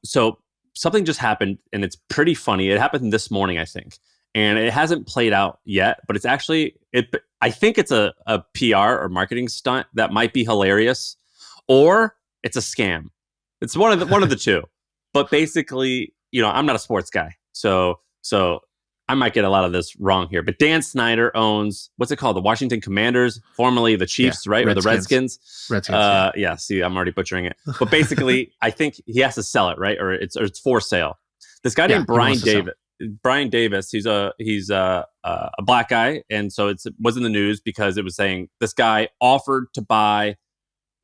S2: So something just happened and it's pretty funny. It happened this morning, I think. And it hasn't played out yet, but it's actually I think it's a PR or marketing stunt that might be hilarious, or it's a scam. It's one of the two. But basically, I'm not a sports guy, so I might get a lot of this wrong here. But Dan Snyder owns what's it called, the Washington Commanders, formerly the Chiefs, right, or the Redskins. Yeah. See, I'm already butchering it. But basically, I think he has to sell it, right, or it's for sale. This guy named Brian Davis. Brian Davis, he's a black guy, and so it was in the news because it was saying this guy offered to buy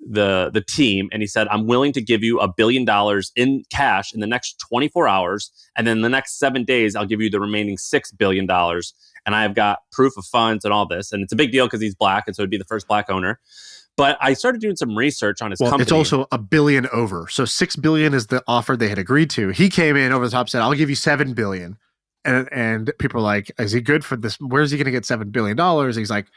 S2: the team, and he said, I'm willing to give you $1 billion in cash in the next 24 hours, and then the next 7 days I'll give you the remaining $6 billion, and I've got proof of funds and all this. And it's a big deal because he's black, and so it'd be the first black owner. But I started doing some research on his company.
S1: It's also $1 billion over. So $6 billion is the offer they had agreed to. He came in over the top, said, I'll give you $7 billion. And people are like, is he good for this? Where's he going to get $7 billion? He's like,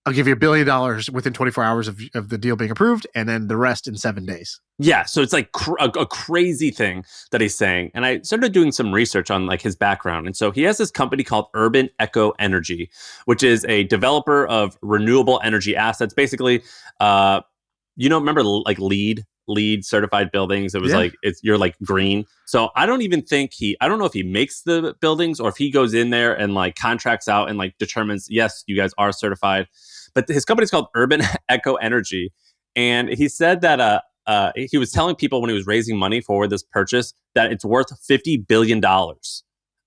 S1: I'll give you $1 billion within 24 hours of the deal being approved, and then the rest in 7 days.
S2: Yeah, so it's like a crazy thing that he's saying. And I started doing some research on like his background. And so he has this company called Urban Eco Energy, which is a developer of renewable energy assets. Basically, remember like LEED certified buildings? It was like you're like green. So I don't know if he makes the buildings or if he goes in there and like contracts out and like determines, yes, you guys are certified. But his company's called Urban Eco Energy. And he said that he was telling people when he was raising money for this purchase that it's worth $50 billion.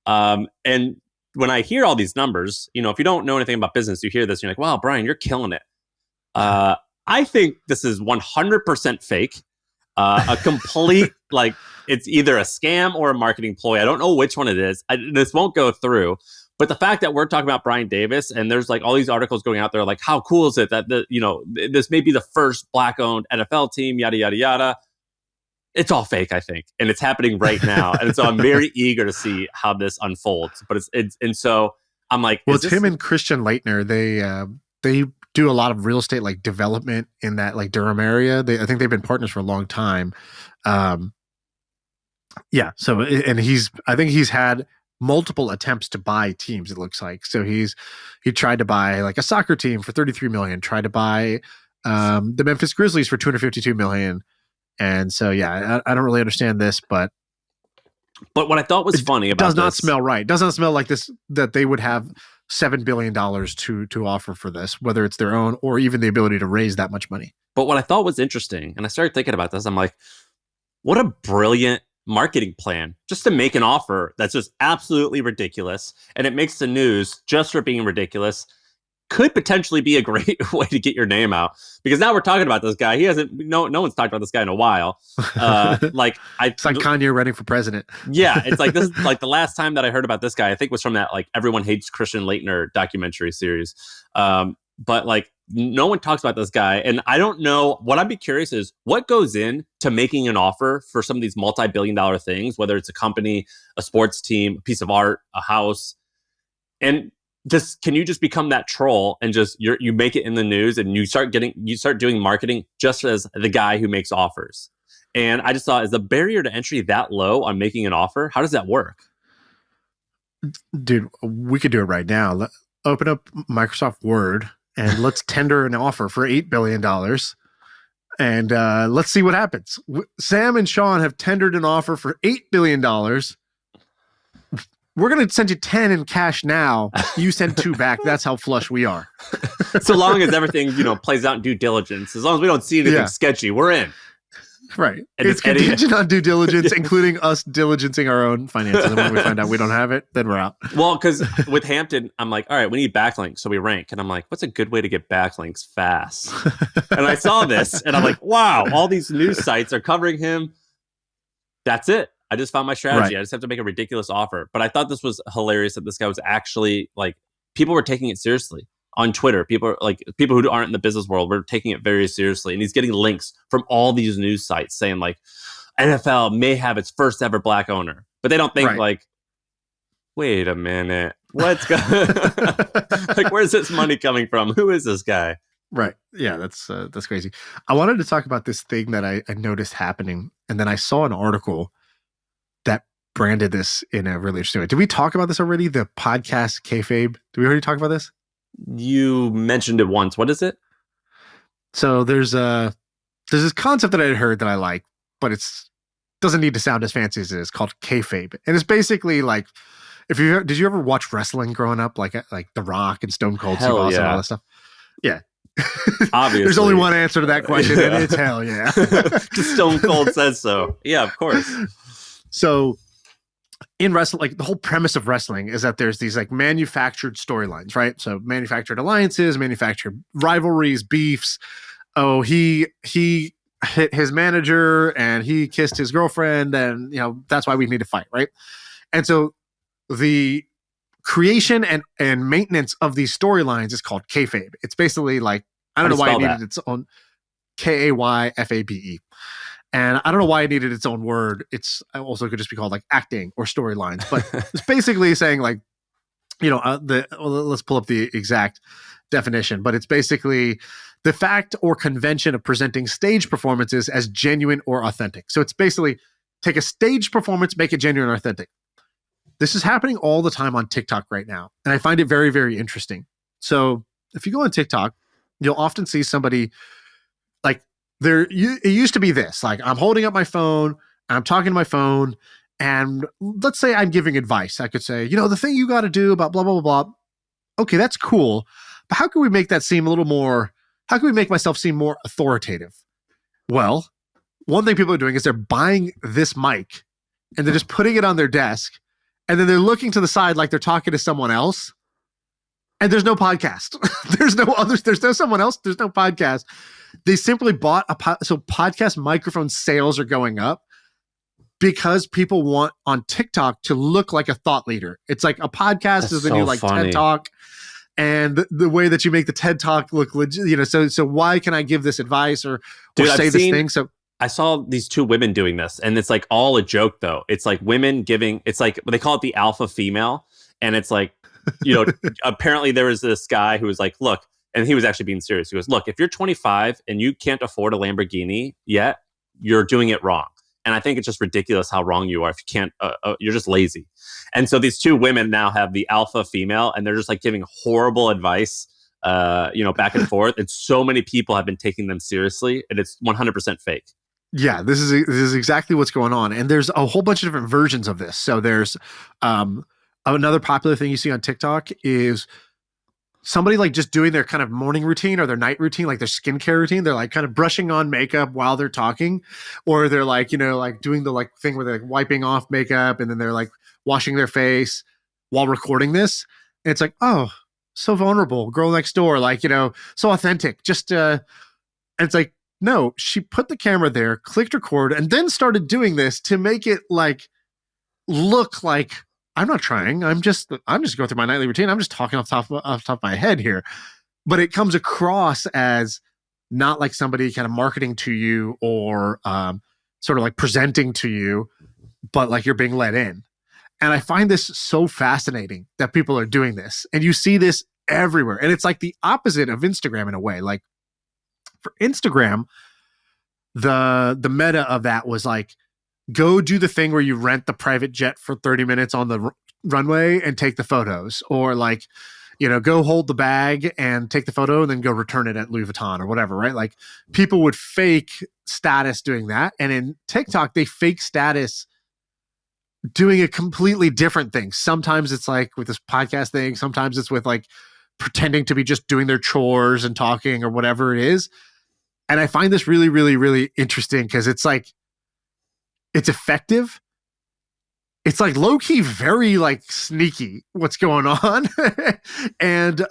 S2: And when I hear all these numbers, if you don't know anything about business, you hear this, and you're like, wow, Brian, you're killing it. I think this is 100% fake. A complete, like, it's either a scam or a marketing ploy. I don't know which one it is. This won't go through. But the fact that we're talking about Brian Davis and there's like all these articles going out there, like, how cool is it that this may be the first Black-owned NFL team, yada, yada, yada. It's all fake, I think. And it's happening right now. And so I'm very eager to see how this unfolds. But and so I'm like,
S1: well, it's him and Christian Leitner. They do a lot of real estate like development in that like Durham area. I think they've been partners for a long time. Yeah. So, and I think he's had multiple attempts to buy teams, it looks like. So he tried to buy like a soccer team for $33 million, tried to buy the Memphis Grizzlies for $252 million. And so, yeah, I don't really understand this, but
S2: what I thought was funny about
S1: does not smell right. Does not smell like this, that they would have $7 billion to offer for this, whether it's their own or even the ability to raise that much money.
S2: But what I thought was interesting, and I started thinking about this, I'm like, what a brilliant marketing plan just to make an offer that's just absolutely ridiculous, and it makes the news just for being ridiculous. Could potentially be a great way to get your name out, because now we're talking about this guy. No one's talked about this guy in a while.
S1: It's like Kanye running for president.
S2: Yeah, it's like this. Like the last time that I heard about this guy, I think was from that like Everyone Hates Christian Leitner documentary series. But like no one talks about this guy, and I don't know. What I'd be curious is what goes in to making an offer for some of these multi-billion-dollar things, whether it's a company, a sports team, a piece of art, a house, and can you just become that troll and just you make it in the news and you start doing marketing just as the guy who makes offers. And I just thought, is the barrier to entry that low on making an offer? How does that work?
S1: Dude, we could do it right now. Open up Microsoft Word and let's tender an offer for $8 billion. And let's see what happens. Sam and Shaan have tendered an offer for $8 billion. We're going to send you 10 in cash now. You send 2 back. That's how flush we are.
S2: So long as everything, plays out in due diligence, as long as we don't see anything sketchy, we're in.
S1: Right. And it's contingent on due diligence, including us diligencing our own finances. And when we find out we don't have it, then we're out.
S2: Well, because with Hampton, I'm like, all right, we need backlinks. So we rank. And I'm like, what's a good way to get backlinks fast? And I saw this and I'm like, wow, all these news sites are covering him. That's it. I just found my strategy. Right. I just have to make a ridiculous offer. But I thought this was hilarious that this guy was actually like, people were taking it seriously on Twitter. People who aren't in the business world were taking it very seriously. And he's getting links from all these news sites saying like, NFL may have its first ever Black owner. But they don't think like, wait a minute, what's going like, where's this money coming from? Who is this guy?
S1: Right. Yeah, that's crazy. I wanted to talk about this thing that I noticed happening. And then I saw an article that branded this in a really interesting way. Did we talk about this already? The podcast Kayfabe? Did we already talk about this?
S2: You mentioned it once. What is it?
S1: So there's this concept that I had heard that I like, but doesn't need to sound as fancy as it is, called Kayfabe. And it's basically like, did you ever watch wrestling growing up? Like The Rock and Stone Cold Steve Austin and all that stuff? Yeah.
S2: Obviously.
S1: There's only one answer to that question, and it's hell yeah.
S2: Just Stone Cold says so. Yeah, of course.
S1: So in wrestling, like the whole premise of wrestling is that there's these like manufactured storylines, right? So manufactured alliances, manufactured rivalries, beefs. Oh, he hit his manager and he kissed his girlfriend, and that's why we need to fight, right? And so the creation and maintenance of these storylines is called kayfabe. It's basically like, I don't know why it needed its own Kayfabe. And I don't know why it needed its own word. It's also could just be called like acting or storylines, but it's basically saying like, let's pull up the exact definition, but it's basically the fact or convention of presenting stage performances as genuine or authentic. So it's basically take a stage performance, make it genuine or authentic. This is happening all the time on TikTok right now. And I find it very, very interesting. So if you go on TikTok, you'll often see somebody like it used to be this, like I'm holding up my phone, I'm talking to my phone, and let's say I'm giving advice. I could say, the thing you got to do about blah, blah, blah, blah. Okay, that's cool. But how can we make that seem a little more, how can we make myself seem more authoritative? Well, one thing people are doing is they're buying this mic and they're just putting it on their desk. And then they're looking to the side like they're talking to someone else. And there's no podcast. There's no others. There's no someone else. There's no podcast. They simply bought so podcast microphone sales are going up because people want on TikTok to look like a thought leader. It's like a podcast is the new like
S2: funny.
S1: TED Talk. And the way that you make the TED Talk look legit, so why can I give this advice or say this thing? So
S2: I saw these two women doing this, and it's like all a joke though. It's like women giving, it's like they call it the alpha female. And it's like, apparently there was this guy who was like, look, and he was actually being serious. He goes, look, if you're 25 and you can't afford a Lamborghini yet, you're doing it wrong. And I think it's just ridiculous how wrong you are if you can't, you're just lazy. And so these two women now have the alpha female, and they're just like giving horrible advice, back and forth. And so many people have been taking them seriously, and it's 100% fake.
S1: Yeah, this is exactly what's going on. And there's a whole bunch of different versions of this. So there's another popular thing you see on TikTok is somebody like just doing their kind of morning routine or their night routine, like their skincare routine. They're like kind of brushing on makeup while they're talking, or they're like, like doing the like thing where they're like wiping off makeup and then they're like washing their face while recording this. And it's like, oh, so vulnerable, girl next door, like, so authentic. Just and it's like, no, she put the camera there, clicked record, and then started doing this to make it like look like I'm not trying. I'm just going through my nightly routine. I'm just talking off the top of my head here. But it comes across as not like somebody kind of marketing to you or sort of like presenting to you, but like you're being let in. And I find this so fascinating that people are doing this. And you see this everywhere. And it's like the opposite of Instagram in a way. Like for Instagram, the meta of that was like, go do the thing where you rent the private jet for 30 minutes on the runway and take the photos, or like, go hold the bag and take the photo and then go return it at Louis Vuitton or whatever, right? Like people would fake status doing that. And in TikTok, they fake status doing a completely different thing. Sometimes it's like with this podcast thing. Sometimes it's with like pretending to be just doing their chores and talking or whatever it is. And I find this really, really, really interesting because it's like, it's effective. It's like low key, very like sneaky what's going on. And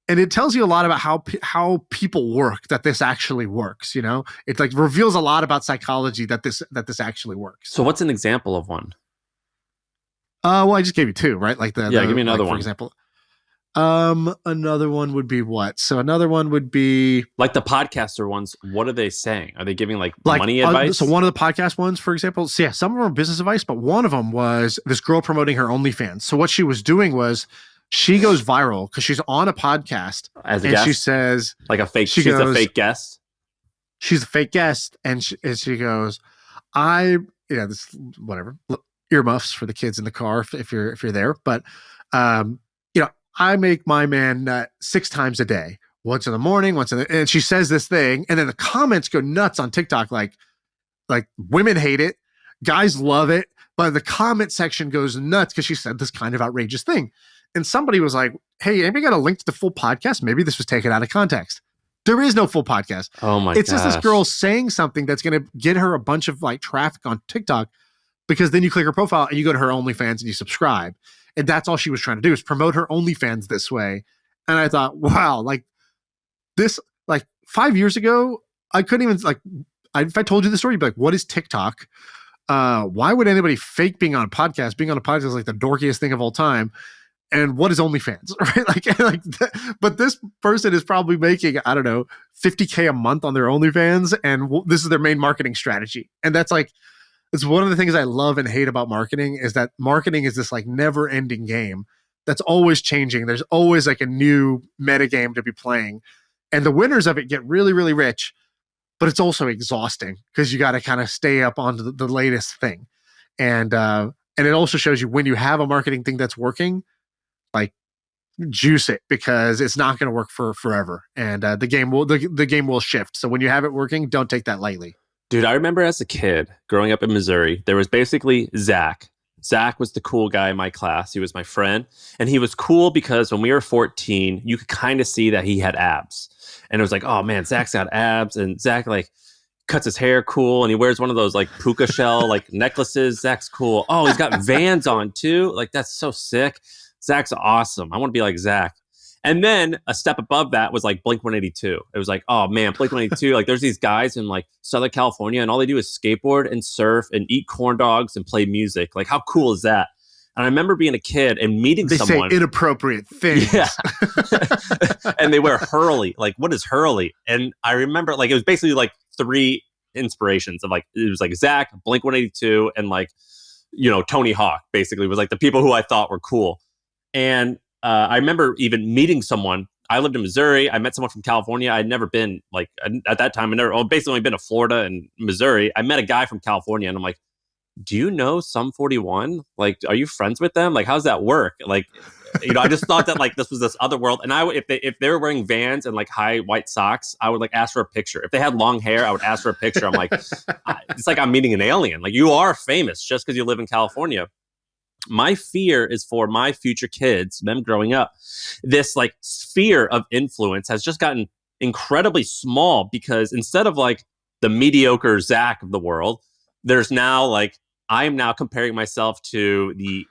S1: it tells you a lot about how people work, that this actually works. It like reveals a lot about psychology that this actually works.
S2: So what's an example of one?
S1: Well, I just gave you two, right? Like
S2: give me another one.
S1: For example. Another one would be what? So another one would be
S2: like the podcaster ones. What are they saying? Are they giving like money advice?
S1: So one of the podcast ones, for example, so yeah, some of them are business advice, but one of them was this girl promoting her OnlyFans. So what she was doing was she goes viral because she's on a podcast
S2: as a guest.
S1: She says
S2: like a fake. She's a fake guest.
S1: She's a fake guest, and she goes, this whatever earmuffs for the kids in the car if you're there, but I make my man nut 6 times a day, once in the morning, and she says this thing, and then the comments go nuts on TikTok. Like women hate it, guys love it, but the comment section goes nuts because she said this kind of outrageous thing. And somebody was like, hey, anybody got a link to the full podcast? Maybe this was taken out of context. There is no full podcast.
S2: Oh my god.
S1: It's just this girl saying something that's going to get her a bunch of like traffic on TikTok, because then you click her profile and you go to her OnlyFans and you subscribe. And that's all she was trying to do, is promote her OnlyFans this way. And I thought, wow, like this, like 5 years ago, I couldn't even if I told you the story, you'd be like, what is TikTok? Why would anybody fake being on a podcast? Being on a podcast is like the dorkiest thing of all time. And what is OnlyFans, right? But this person is probably making, I don't know, $50K a month on their OnlyFans. And this is their main marketing strategy. And that's like, it's one of the things I love and hate about marketing, is that marketing is this like never ending game. that's always changing. There's always like a new metagame to be playing. And the winners of it get really, really rich, but it's also exhausting because you got to kind of stay up on the latest thing. And it also shows you when you have a marketing thing that's working, like juice it, because it's not going to work for forever. And the game will shift. So when you have it working, don't take that lightly.
S2: Dude, I remember as a kid growing up in Missouri, there was basically Zach. Zach was the cool guy in my class. He was my friend. And he was cool because when we were 14, you could kind of see that he had abs. And it was like, oh man, Zach's got abs. And Zach like cuts his hair cool. And he wears one of those like puka shell like necklaces. Zach's cool. Oh, he's got Vans on too. Like, that's so sick. Zach's awesome. I want to be like Zach. And then a step above that was like Blink-182. It was like, oh man, Blink-182. Like, there's these guys in like Southern California, and all they do is skateboard and surf and eat corn dogs and play music. Like, how cool is that? And I remember being a kid and meeting someone.
S1: They say inappropriate things.
S2: Yeah. And they wear Hurley. Like, what is Hurley? And I remember like it was basically like 3 inspirations of like, it was like Zach, Blink-182, and like, you know, Tony Hawk basically was like the people who I thought were cool. And I remember even meeting someone. I lived in Missouri. I met someone from California. I'd never been like at that time. Basically only been to Florida and Missouri. I met a guy from California, and I'm like, "Do you know Sum 41? Like, are you friends with them? Like, how's that work?" Like, you know, I just thought that like this was this other world. And if they were wearing Vans and like high white socks, I would like ask for a picture. If they had long hair, I would ask for a picture. I'm like, it's like I'm meeting an alien. Like, you are famous just because you live in California. My fear is for my future kids, them growing up, this like sphere of influence has just gotten incredibly small, because instead of like the mediocre Zach of the world, there's now like, I am now comparing myself to the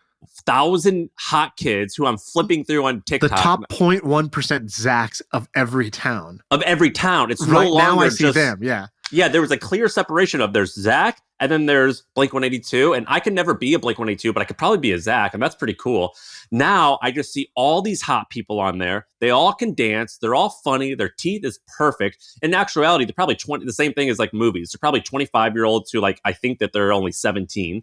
S2: 1,000 hot kids who I'm flipping through on TikTok.
S1: The top 0.1% Zachs of every town.
S2: It's no
S1: right
S2: longer
S1: now I see
S2: just
S1: them. Yeah.
S2: Yeah, there was a clear separation of there's Zach and then there's Blink-182. And I can never be a Blink-182, but I could probably be a Zach, and that's pretty cool. Now I just see all these hot people on there. They all can dance. They're all funny. Their teeth is perfect. In actuality, they're probably 20. The same thing as like movies. They're probably 25-year-olds who like, I think that they're only 17.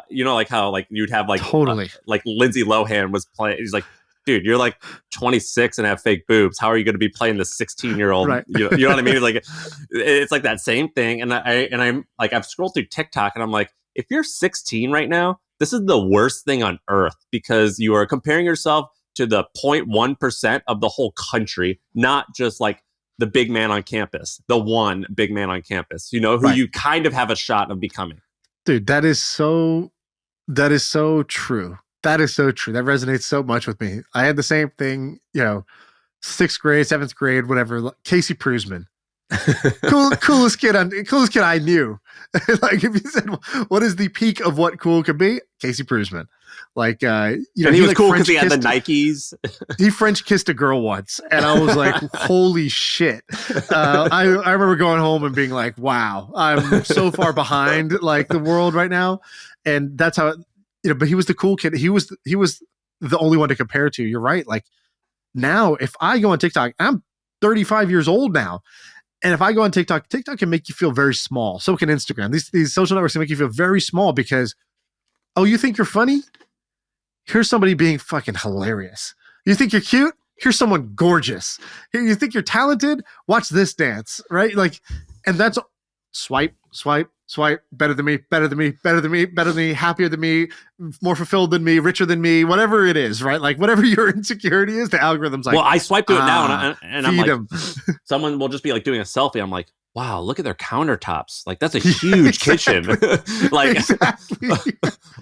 S2: You know, like how like you'd have like
S1: totally
S2: like Lindsay Lohan was playing. He's like, dude, you're like 26 and have fake boobs. How are you going to be playing this 16-year-old?
S1: Right.
S2: You know what I mean? Like, it's like that same thing. And I'm like, I've scrolled through TikTok and I'm like, if you're 16 right now, this is the worst thing on earth, because you are comparing yourself to the 0.1% of the whole country, not just like the big man on campus, the one big man on campus, you know, who you kind of have a shot of becoming.
S1: Dude, that is so true. That is so true. That resonates so much with me. I had the same thing, you know, 6th grade, 7th grade, whatever. Casey Prusman, coolest kid I knew. Like, if you said, what is the peak of what cool could be? Casey Prusman. Like, you know,
S2: and he was
S1: like
S2: cool because he had the Nikes.
S1: He French kissed a girl once, and I was like, holy shit. I remember going home and being like, wow, I'm so far behind like the world right now. And that's how, you know, but he was the cool kid. He was the only one to compare to. You're right. Like, now if I go on TikTok, I'm 35 years old now. And if I go on TikTok can make you feel very small. So can Instagram. These social networks can make you feel very small because, oh, you think you're funny? Here's somebody being fucking hilarious. You think you're cute? Here's someone gorgeous. Here, you think you're talented? Watch this dance, right? Like, and that's swipe, better than me, happier than me, more fulfilled than me, richer than me, whatever it is, right? Like, whatever your insecurity is, the algorithm's like,
S2: well, I swipe to it now, and I'm like,
S1: them.
S2: Someone will just be like doing a selfie. I'm like, wow, look at their countertops. Like, that's a huge kitchen. Like,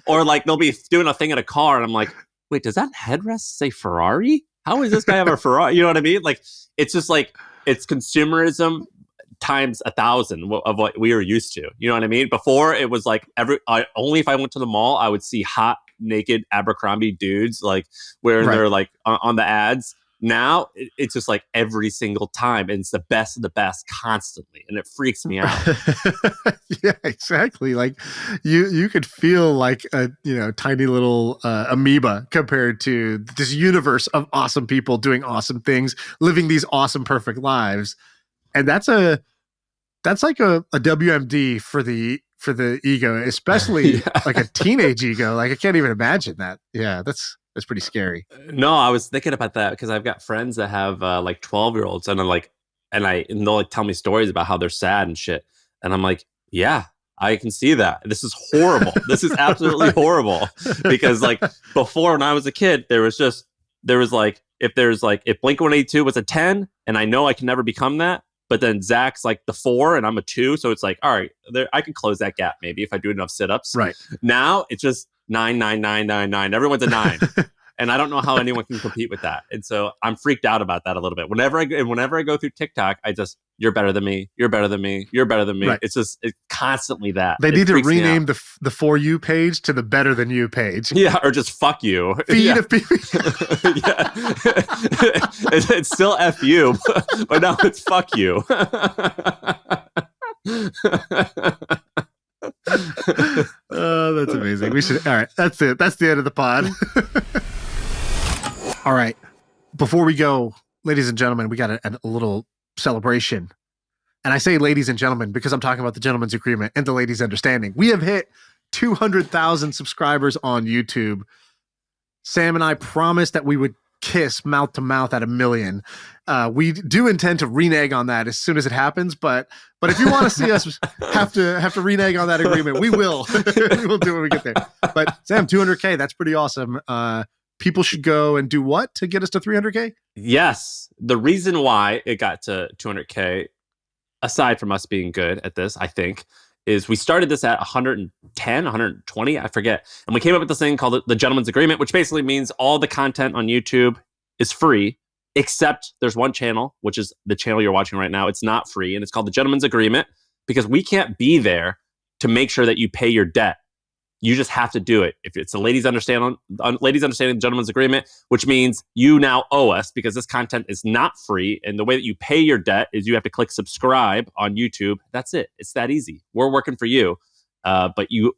S2: or like they'll be doing a thing in a car, and I'm like, wait, does that headrest say Ferrari? How does this guy have a Ferrari? You know what I mean? Like, it's just like, it's consumerism times 1,000 of what we were used to. You know what I mean? Before, it was like only if I went to the mall, I would see hot, naked Abercrombie dudes like wearing their like on the ads. Now it's just like every single time, and it's the best of the best constantly, and it freaks me out.
S1: Yeah, exactly. Like, you could feel like a, you know, tiny little amoeba compared to this universe of awesome people doing awesome things, living these awesome, perfect lives. And that's like a WMD for the ego, especially like a teenage ego. Like, I can't even imagine that. Yeah, that's That's pretty scary.
S2: No, I was thinking about that because I've got friends that have like 12-year-olds, and I'm like, and they'll like tell me stories about how they're sad and shit, and I'm like, yeah, I can see that. This is horrible. This is absolutely horrible. Because like before, when I was a kid, there was like if Blink-182 was a 10, and I know I can never become that, but then Zach's like the 4 and I'm a 2, so it's like, all right, I can close that gap maybe if I do enough sit-ups.
S1: Right.
S2: Now it's just 9, 9, 9, 9, 9. Everyone's a 9. And I don't know how anyone can compete with that. And so I'm freaked out about that a little bit. Whenever I go through TikTok, I just, you're better than me. You're better than me. You're better than me. Right. It's constantly that.
S1: They need to rename the For You page to the Better Than You page.
S2: Yeah, or just fuck you.
S1: Feed of people.
S2: Yeah. It's still F you, but now it's fuck you.
S1: Oh, that's amazing. We should. All right, that's it. That's the end of the pod. All right, before we go, ladies and gentlemen, we got a little celebration. And I say ladies and gentlemen because I'm talking about the gentleman's agreement and the ladies' understanding. We have hit 200,000 subscribers on YouTube. Sam and I promised that we would kiss mouth to mouth at 1 million. We do intend to renege on that as soon as it happens, but if you want to see us have to renege on that agreement, we will. We will do it when we get there. But Sam, 200K, that's pretty awesome. People should go and do what to get us to 300K?
S2: Yes. The reason why it got to 200K, aside from us being good at this, I think, is we started this at 110, 120, I forget. And we came up with this thing called the Gentleman's Agreement, which basically means all the content on YouTube is free, except there's one channel, which is the channel you're watching right now. It's not free, and it's called the Gentleman's Agreement because we can't be there to make sure that you pay your debt. You just have to do it. If it's a ladies understanding the Gentleman's Agreement, which means you now owe us because this content is not free. And the way that you pay your debt is you have to click subscribe on YouTube. That's it. It's that easy. We're working for you, but you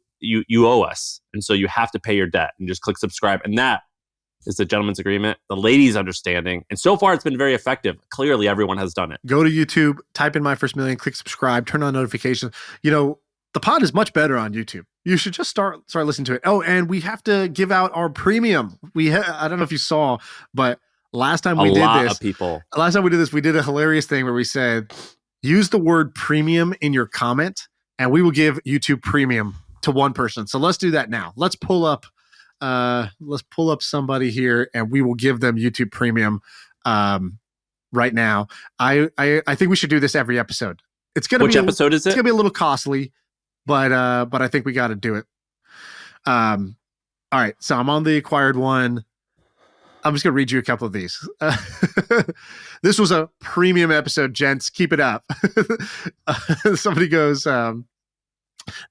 S2: owe us. And so you have to pay your debt and just click subscribe. And that is the Gentleman's Agreement, the ladies understanding. And so far it's been very effective. Clearly everyone has done it.
S1: Go to YouTube, type in My First Million, click subscribe, turn on notifications. You know, the pod is much better on YouTube. You should just start listening to it. Oh, and we have to give out our premium. I don't know if you saw, but last time we did this, we did a hilarious thing where we said, use the word premium in your comment, and we will give YouTube premium to one person. So let's do that now. Let's pull up somebody here, and we will give them YouTube premium right now. I think we should do this every episode.
S2: Which episode is it?
S1: It's gonna be a little costly. But I think we got to do it. All right, so I'm on the acquired one. I'm just gonna read you a couple of these. This was a premium episode, gents. Keep it up. Somebody goes,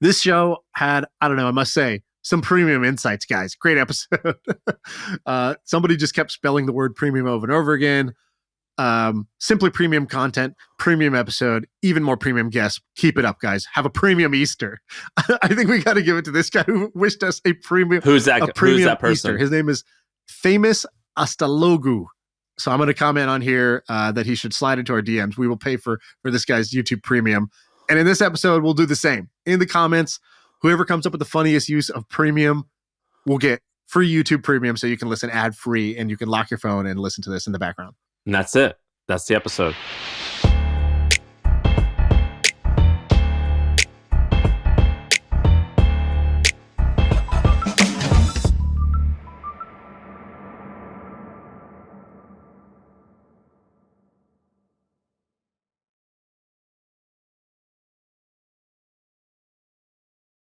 S1: this show had, I don't know, I must say, some premium insights, guys. Great episode. Somebody just kept spelling the word premium over and over again. Simply premium content, premium episode, even more premium guests. Keep it up, guys. Have a premium Easter. I think we got to give it to this guy who wished us a premium.
S2: Who's that person?
S1: Easter. His name is Famous Astalogu. So I'm going to comment on here that he should slide into our DMs. We will pay for this guy's YouTube premium. And in this episode, we'll do the same. In the comments, whoever comes up with the funniest use of premium will get free YouTube premium, so you can listen ad free and you can lock your phone and listen to this in the background.
S2: And that's it. That's the episode.